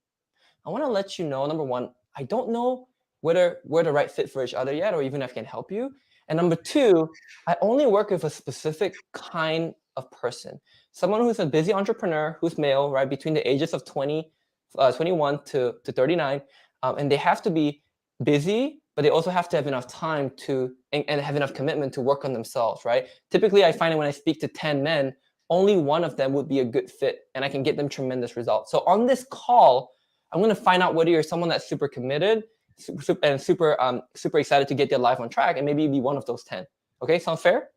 I want to let you know, number one, I don't know whether we're the right fit for each other yet, or even if I can help you. And number two, I only work with a specific kind of person. Someone who's a busy entrepreneur, who's male, right, between the ages of 21 to 39. And they have to be busy, but they also have to have enough time to and have enough commitment to work on themselves, right? Typically, I find that when I speak to 10 men, only one of them would be a good fit, and I can get them tremendous results. So on this call, I'm going to find out whether you're someone that's super committed and super excited to get their life on track, and maybe be one of those 10. Okay, sound fair?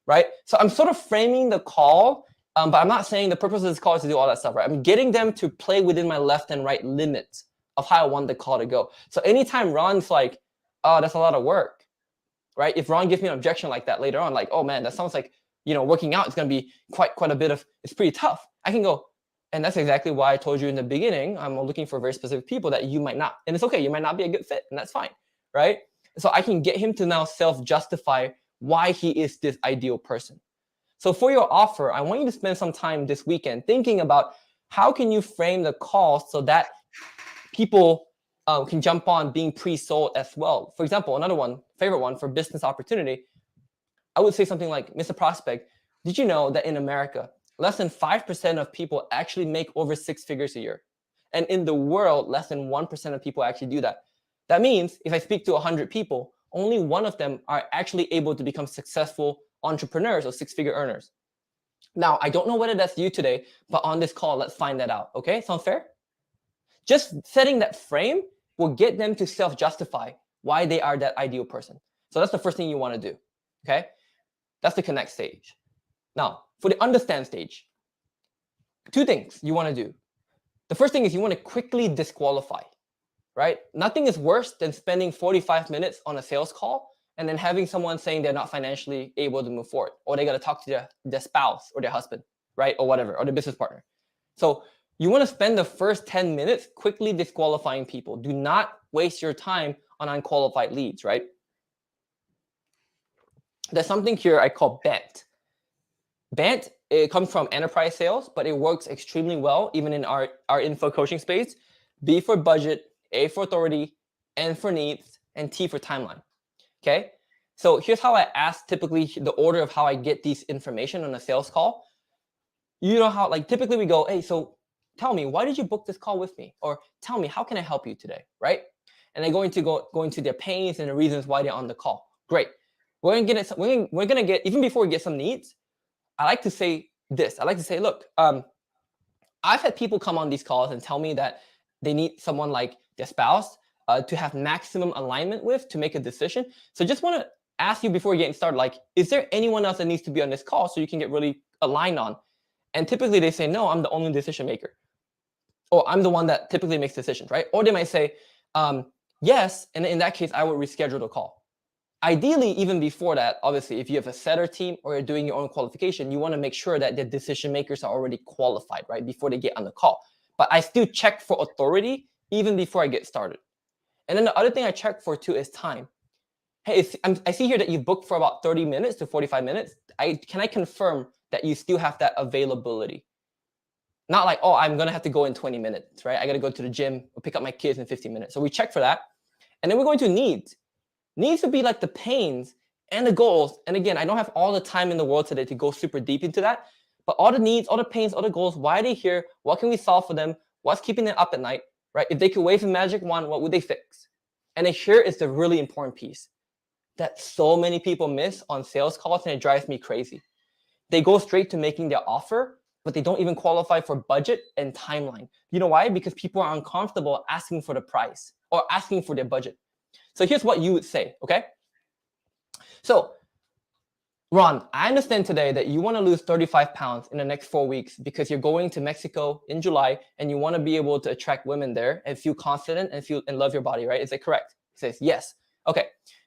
Right? So I'm sort of framing the call, but I'm not saying the purpose of this call is to do all that stuff, right? I'm getting them to play within my left and right limits of how I want the call to go. So anytime Ron's like, oh, that's a lot of work, right? If Ron gives me an objection like that later on, like, oh man, that sounds like, working out is going to be quite a bit of, it's pretty tough. I can go, and that's exactly why I told you in the beginning, I'm looking for very specific people that you might not, and it's okay, you might not be a good fit, and that's fine, right? So I can get him to now self-justify why he is this ideal person. So for your offer, I want you to spend some time this weekend thinking about how can you frame the call so that people can jump on being pre-sold as well. For example, another one, favorite one for business opportunity, I would say something like, Mr. Prospect, did you know that in America, less than 5% of people actually make over 6 figures a year? And in the world, less than 1% of people actually do that. That means if I speak to 100 people, only one of them are actually able to become successful entrepreneurs or 6-figure earners. Now, I don't know whether that's you today, but on this call, let's find that out. Okay, sound fair? Just setting that frame will get them to self-justify why they are that ideal person. So that's the first thing you want to do, okay? That's the connect stage. Now, for the understand stage, 2 things you want to do. The first thing is you want to quickly disqualify, right? Nothing is worse than spending 45 minutes on a sales call and then having someone saying they're not financially able to move forward, or they got to talk to their spouse or their husband, right? Or whatever, or their business partner. So you want to spend the first 10 minutes quickly disqualifying people. Do not waste your time on unqualified leads, right? There's something here I call BANT. BANT, it comes from enterprise sales, but it works extremely well even in our info coaching space. B for budget, A for authority, N for needs, and T for timeline. Okay? So here's how I ask typically the order of how I get these information on a sales call. you know how like typically we go, hey, so tell me, why did you book this call with me? Or tell me, how can I help you today, right? And they're going to go into their pains and the reasons why they're on the call. Great. We're gonna get it. We're gonna get, even before we get some needs, I like to say this. I like to say, look, I've had people come on these calls and tell me that they need someone like their spouse to have maximum alignment with to make a decision. So just want to ask you before getting started, like, is there anyone else that needs to be on this call so you can get really aligned on? And typically they say, no, I'm the only decision maker. Or I'm the one that typically makes decisions, right? Or they might say, yes, and in that case, I would reschedule the call. Ideally, even before that, obviously, if you have a setter team or you're doing your own qualification, you want to make sure that the decision makers are already qualified, right, before they get on the call. But I still check for authority even before I get started. And then the other thing I check for too is time. Hey, I see here that you've booked for about 30 minutes to 45 minutes. Can I confirm that you still have that availability? Not like, oh, I'm going to have to go in 20 minutes, right? I got to go to the gym or pick up my kids in 15 minutes. So we check for that. And then we're going to needs. Needs would be like the pains and the goals. And again, I don't have all the time in the world today to go super deep into that. But all the needs, all the pains, all the goals, why are they here? What can we solve for them? What's keeping them up at night, right? If they could wave a magic wand, what would they fix? And then here is the really important piece that so many people miss on sales calls, and it drives me crazy. They go straight to making their offer, but they don't even qualify for budget and timeline. You know why? Because people are uncomfortable asking for the price or asking for their budget. So here's what you would say, okay? So, Ron, I understand today that you want to lose 35 pounds in the next 4 weeks because you're going to Mexico in July and you want to be able to attract women there and feel confident and love your body, right? Is that correct? He says, yes. Okay.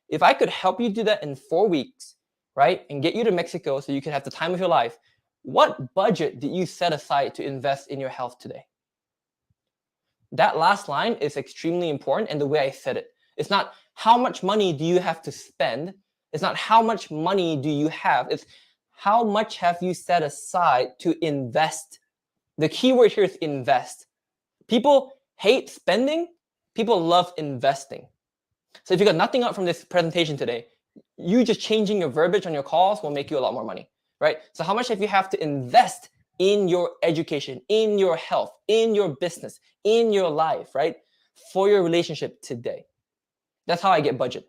If I could help you do that in 4 weeks, right, and get you to Mexico so you can have the time of your life, what budget did you set aside to invest in your health today? That last line is extremely important, and the way I said it. It's not how much money do you have to spend. It's not how much money do you have. It's how much have you set aside to invest. The key word here is invest. People hate spending. People love investing. So if you got nothing out from this presentation today, you just changing your verbiage on your calls will make you a lot more money, right? So how much have you have to invest in your education, in your health, in your business, in your life, right? For your relationship today. That's how I get budget,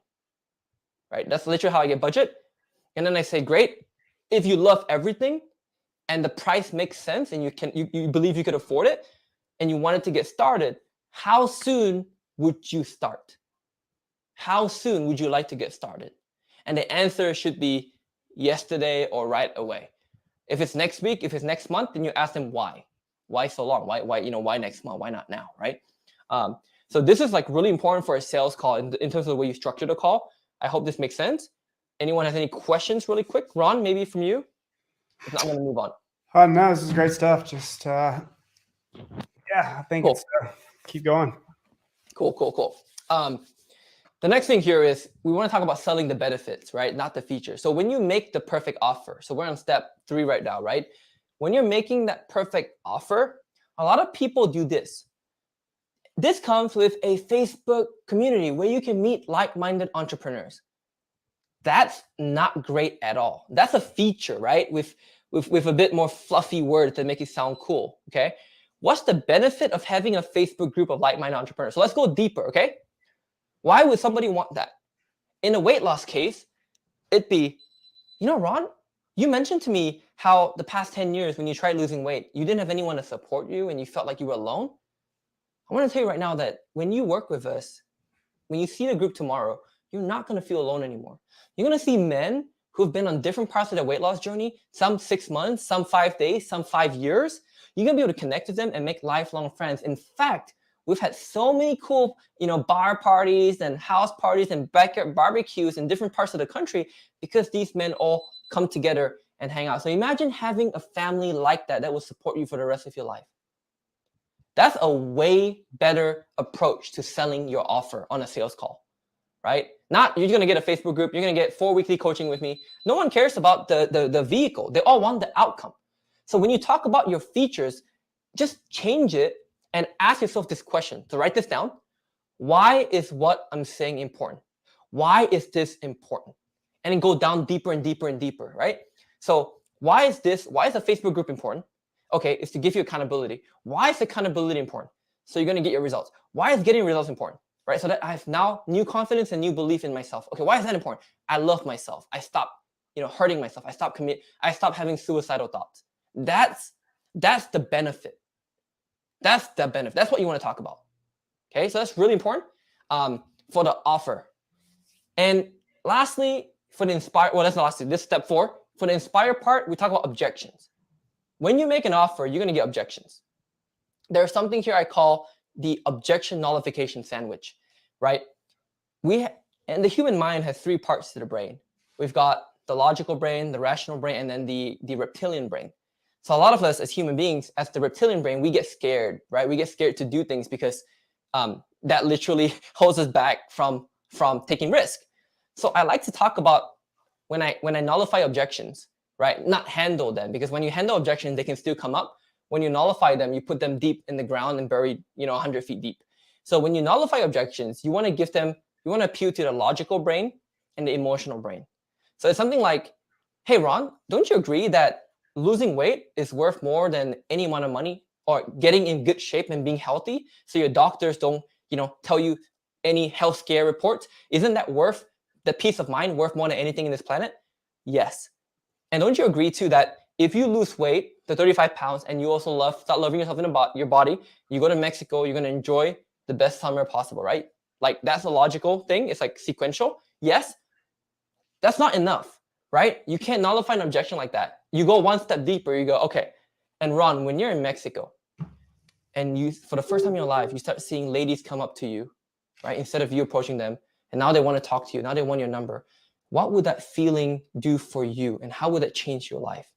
right? That's literally how I get budget. And then I say, great, if you love everything and the price makes sense and you believe you could afford it and you wanted to get started, how soon would you start? How soon would you like to get started? And the answer should be yesterday or right away. If it's next week, if it's next month, then you ask them why. Why so long? Why next month? Why not now, right? So this is like really important for a sales call in terms of the way you structure the call. I hope this makes sense. Anyone has any questions really quick? Ron, maybe from you? If not, I'm going to move on. No, this is great stuff. Just, yeah, I think Cool. it's, keep going. Cool. The next thing here is we want to talk about selling the benefits, right? Not the features. So when you make the perfect offer, so we're on step 3 right now, right? When you're making that perfect offer, a lot of people do this. This comes with a Facebook community where you can meet like-minded entrepreneurs. That's not great at all. That's a feature, right? With a bit more fluffy words that make it sound cool, okay? What's the benefit of having a Facebook group of like-minded entrepreneurs? So let's go deeper, okay? Why would somebody want that? In a weight loss case, it'd be, Ron, you mentioned to me how the past 10 years when you tried losing weight, you didn't have anyone to support you and you felt like you were alone. I want to tell you right now that when you work with us, when you see the group tomorrow, you're not going to feel alone anymore. You're going to see men who've been on different parts of their weight loss journey, some 6 months, some 5 days, some 5 years. You're going to be able to connect with them and make lifelong friends. In fact, we've had so many cool, bar parties and house parties and backyard barbecues in different parts of the country because these men all come together and hang out. So imagine having a family like that will support you for the rest of your life. That's a way better approach to selling your offer on a sales call, right? Not you're going to get a Facebook group, you're going to get 4 weekly coaching with me. No one cares about the vehicle. They all want the outcome. So when you talk about your features, just change it and ask yourself this question. So write this down. Why is what I'm saying important? Why is this important? And then go down deeper and deeper and deeper, right? So why is a Facebook group important? Okay, it's to give you accountability. Why is accountability important? So you're going to get your results. Why is getting results important? Right? So that I have now new confidence and new belief in myself. Okay, why is that important? I love myself. I stop, hurting myself. I stop having suicidal thoughts. That's the benefit. That's the benefit. That's what you want to talk about. Okay, so that's really important for the offer. And lastly, for the inspire, well, that's not lastly, this step 4. For the inspire part, we talk about objections. When you make an offer, you're going to get objections. There's something here I call the objection nullification sandwich, right? And the human mind has 3 parts to the brain. We've got the logical brain, the rational brain, and then the reptilian brain. So a lot of us as human beings, as the reptilian brain, we get scared, right? We get scared to do things because that literally holds us back from taking risk. So I like to talk about when I nullify objections, right? Not handle them, because when you handle objections, they can still come up. When you nullify them, you put them deep in the ground and buried, 100 feet deep. So when you nullify objections, you want to appeal to the logical brain and the emotional brain. So it's something like, hey, Ron, don't you agree that losing weight is worth more than any amount of money, or getting in good shape and being healthy so your doctors don't, tell you any health scare reports? Isn't that worth the peace of mind, worth more than anything in this planet? Yes. And don't you agree too that if you lose weight to 35 pounds and you also start loving yourself in your body, you go to Mexico, you're going to enjoy the best summer possible, right? Like, that's a logical thing. It's like sequential. Yes. That's not enough, right? You can't nullify an objection like that. You go one step deeper. You go, okay. And Ron, when you're in Mexico and you, for the first time in your life, you start seeing ladies come up to you, right? Instead of you approaching them, and now they want to talk to you. Now they want your number. What would that feeling do for you? And how would it change your life?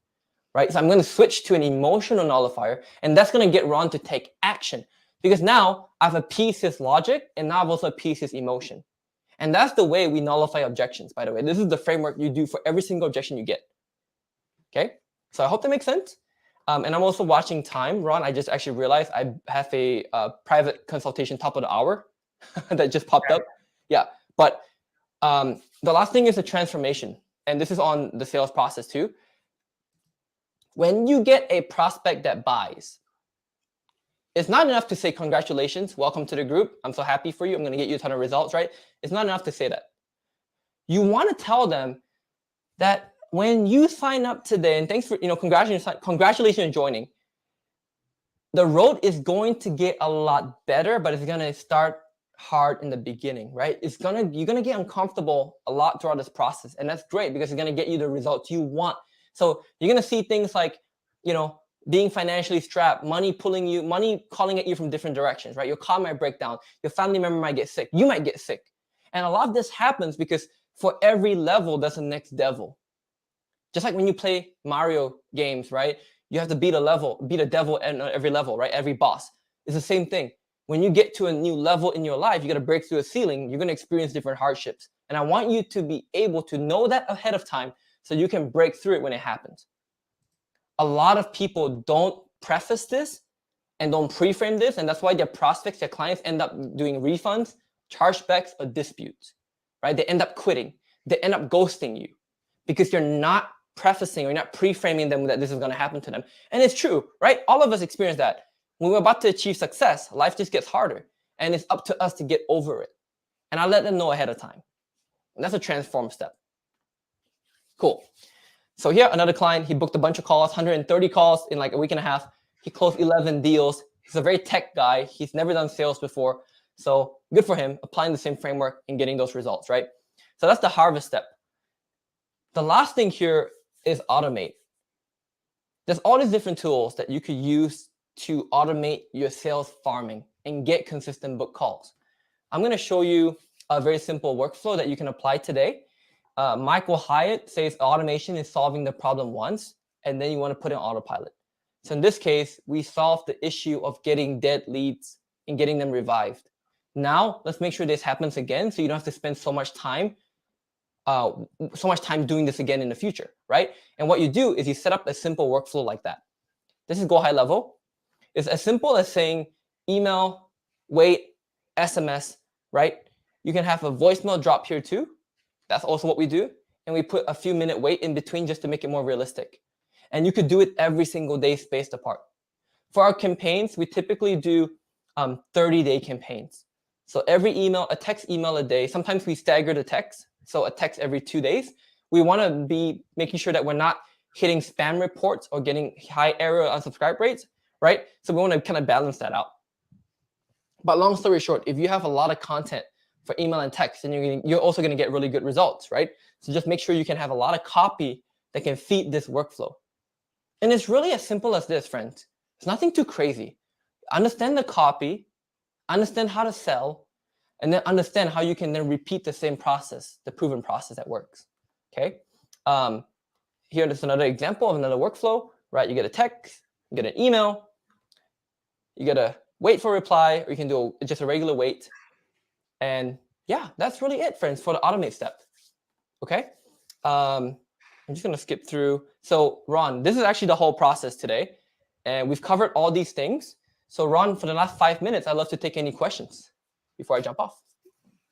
Right? So I'm going to switch to an emotional nullifier, and that's going to get Ron to take action, because now I've appeased his logic and now I've also appeased his emotion. And that's the way we nullify objections, by the way. This is the framework you do for every single objection you get. Okay? So I hope that makes sense. And I'm also watching time. Ron, I just actually realized I have a private consultation top of the hour that just popped up. Yeah. But the last thing is the transformation. And this is on the sales process too. When you get a prospect that buys, it's not enough to say, congratulations, welcome to the group. I'm so happy for you. I'm going to get you a ton of results, right? It's not enough to say that. You want to tell them that when you sign up today, and thanks for, congratulations on joining, the road is going to get a lot better, but it's going to start hard in the beginning, right? You're going to get uncomfortable a lot throughout this process. And that's great, because it's going to get you the results you want. So you're going to see things like, being financially strapped, money calling at you from different directions, right? Your car might break down. Your family member might get sick. You might get sick. And a lot of this happens because for every level, there's a next devil. Just like when you play Mario games, right? You have to beat a devil at every level, right? Every boss. It's the same thing. When you get to a new level in your life, you got to break through a ceiling. You're going to experience different hardships. And I want you to be able to know that ahead of time so you can break through it when it happens. A lot of people don't preface this and don't pre-frame this, and that's why their prospects, their clients end up doing refunds, chargebacks, or disputes, right? They end up quitting. They end up ghosting you because you're not prefacing or you're not pre-framing them that this is going to happen to them. And it's true, right? All of us experience that. When we're about to achieve success, life just gets harder, and it's up to us to get over it. And I let them know ahead of time. And that's a transform step. Cool. So here, another client, he booked a bunch of calls, 130 calls in like a week and a half. He closed 11 deals. He's a very tech guy. He's never done sales before. So good for him, applying the same framework and getting those results, right? So that's the harvest step. The last thing here is automate. There's all these different tools that you could use to automate your sales farming and get consistent book calls. I'm going to show you a very simple workflow that you can apply today. Michael Hyatt says automation is solving the problem once, and then you want to put in autopilot. So in this case, we solved the issue of getting dead leads and getting them revived. Now, let's make sure this happens again so you don't have to spend so much time doing this again in the future, right? And what you do is you set up a simple workflow like that. This is go high level. It's as simple as saying email, wait, SMS, right? You can have a voicemail drop here too. That's also what we do. And we put a few minute wait in between just to make it more realistic. And you could do it every single day spaced apart. For our campaigns, we typically do 30-day campaigns. So every email, a text email a day. Sometimes we stagger the text. So a text every 2 days. We want to be making sure that we're not hitting spam reports or getting high error unsubscribe rates, right? So we want to kind of balance that out. But long story short, if you have a lot of content for email and text, then you're also going to get really good results, right? So just make sure you can have a lot of copy that can feed this workflow. And it's really as simple as this, friends. It's nothing too crazy. Understand the copy, understand how to sell, and then understand how you can then repeat the same process, the proven process that works. Okay. Here is another example of another workflow, right? You get a text, you get an email, you get a wait for reply, or you can do just a regular wait. And yeah, that's really it, friends, for the automate step. Okay. I'm just going to skip through. So Ron, this is actually the whole process today. And we've covered all these things. So Ron, for the last 5 minutes, I'd love to take any questions before I jump off.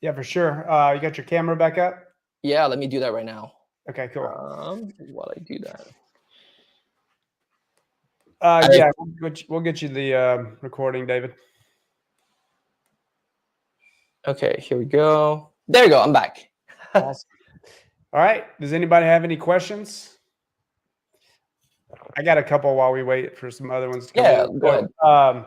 Yeah, for sure. You got your camera back up? Yeah, let me do that right now. Okay, cool. While I do that. Yeah, we'll get you the recording, David. Okay, here we go. There you go. I'm back. Awesome. All right. Does anybody have any questions? I got a couple while we wait for some other ones to come in. Go ahead.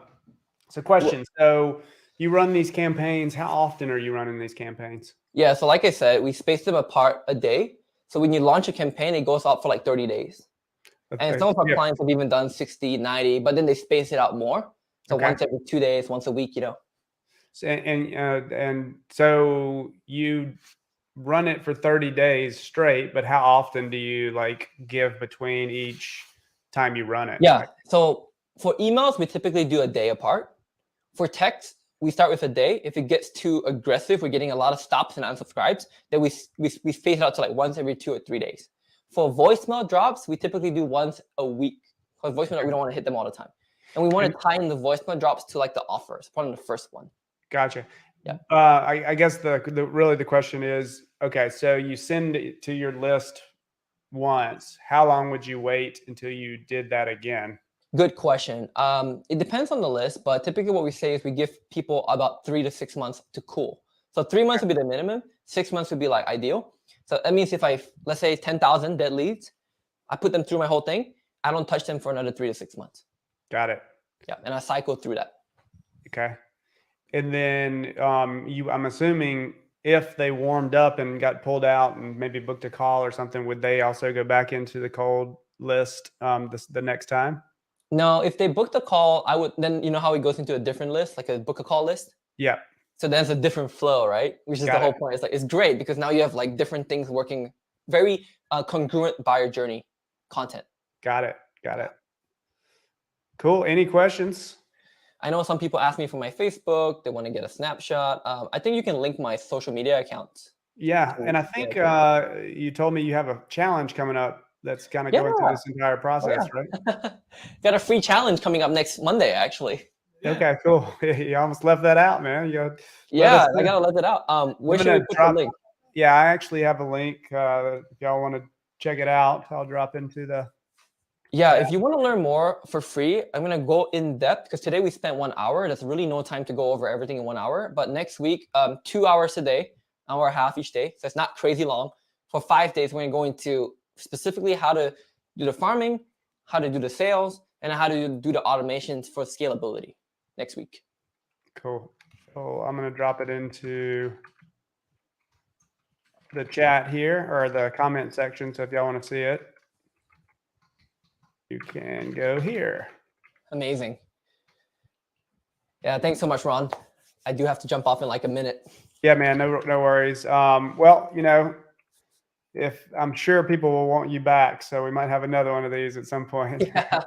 So question. So you run these campaigns. How often are you running these campaigns? Yeah, so like I said, we space them apart a day. So when you launch a campaign, it goes out for like 30 days. And some of our clients have even done 60, 90, but then they space it out more. So once every 2 days, once a week, So, and so you run it for 30 days straight, but how often do you give between each time you run it? Yeah. So for emails, we typically do a day apart. For text, we start with a day. If it gets too aggressive, we're getting a lot of stops and unsubscribes, then we space it out to like once every 2 or 3 days. For voicemail drops, we typically do once a week, because voicemail, we don't want to hit them all the time. And we want to tie in the voicemail drops to like the offers, probably the first one. Gotcha. Yeah. I guess the question is, okay, so you send it to your list once. How long would you wait until you did that again? Good question. It depends on the list, but typically what we say is we give people about 3 to 6 months to cool. So 3 months would be the minimum. 6 months would be like ideal. So that means if let's say 10,000 dead leads, I put them through my whole thing. I don't touch them for another 3 to 6 months. Got it. Yeah, and I cycle through that. Okay. And then I'm assuming if they warmed up and got pulled out and maybe booked a call or something, would they also go back into the cold list the next time? No, if they booked a call, I would then, you know how it goes into a different list, like a book a call list? Yeah. So there's a different flow, right? Which is the whole point. It's great because now you have like different things working, very congruent buyer journey content. Got it. Cool. Any questions? I know some people ask me for my Facebook. They want to get a snapshot. I think you can link my social media accounts. Yeah. And I think you told me you have a challenge coming up that's kind of going through this entire process, right? Got a free challenge coming up next Monday, actually. Okay, cool. You almost left that out, man. I gotta let it out. Where should we put the link? Yeah, I actually have a link. If y'all want to check it out, I'll drop into the. Yeah, if you want to learn more for free, I'm gonna go in depth because today we spent 1 hour. There's really no time to go over everything in 1 hour. But next week, 2 hours a day, hour and a half each day. So it's not crazy long. For 5 days, we're gonna go into specifically how to do the farming, how to do the sales, and how to do the automations for scalability next week. Cool. So I'm going to drop it into the chat here or the comment section. So if y'all want to see it, you can go here. Amazing. Yeah, thanks so much, Ron. I do have to jump off in like a minute. Yeah, man, no worries. Well, if I'm sure people will want you back, so we might have another one of these at some point. Yeah.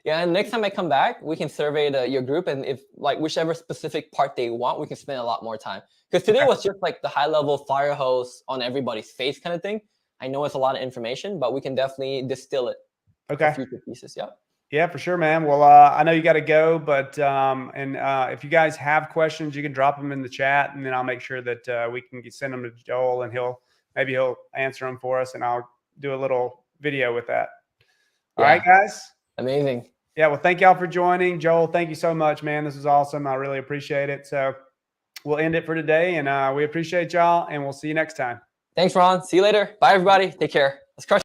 And next time I come back, we can survey your group, and if like whichever specific part they want, we can spend a lot more time. Because today was just like the high level fire hose on everybody's face kind of thing. I know it's a lot of information, but we can definitely distill it. Okay. Future pieces. Yeah. Yeah, for sure, man. Well, I know you got to go, but if you guys have questions, you can drop them in the chat, and then I'll make sure that we can send them to Joel, and he'll answer them for us, and I'll do a little video with that. All right, guys. Amazing. Yeah, well, thank y'all for joining. Joel, thank you so much, man. This was awesome. I really appreciate it. So we'll end it for today, and we appreciate y'all, and we'll see you next time. Thanks, Ron. See you later. Bye, everybody. Take care. Let's crush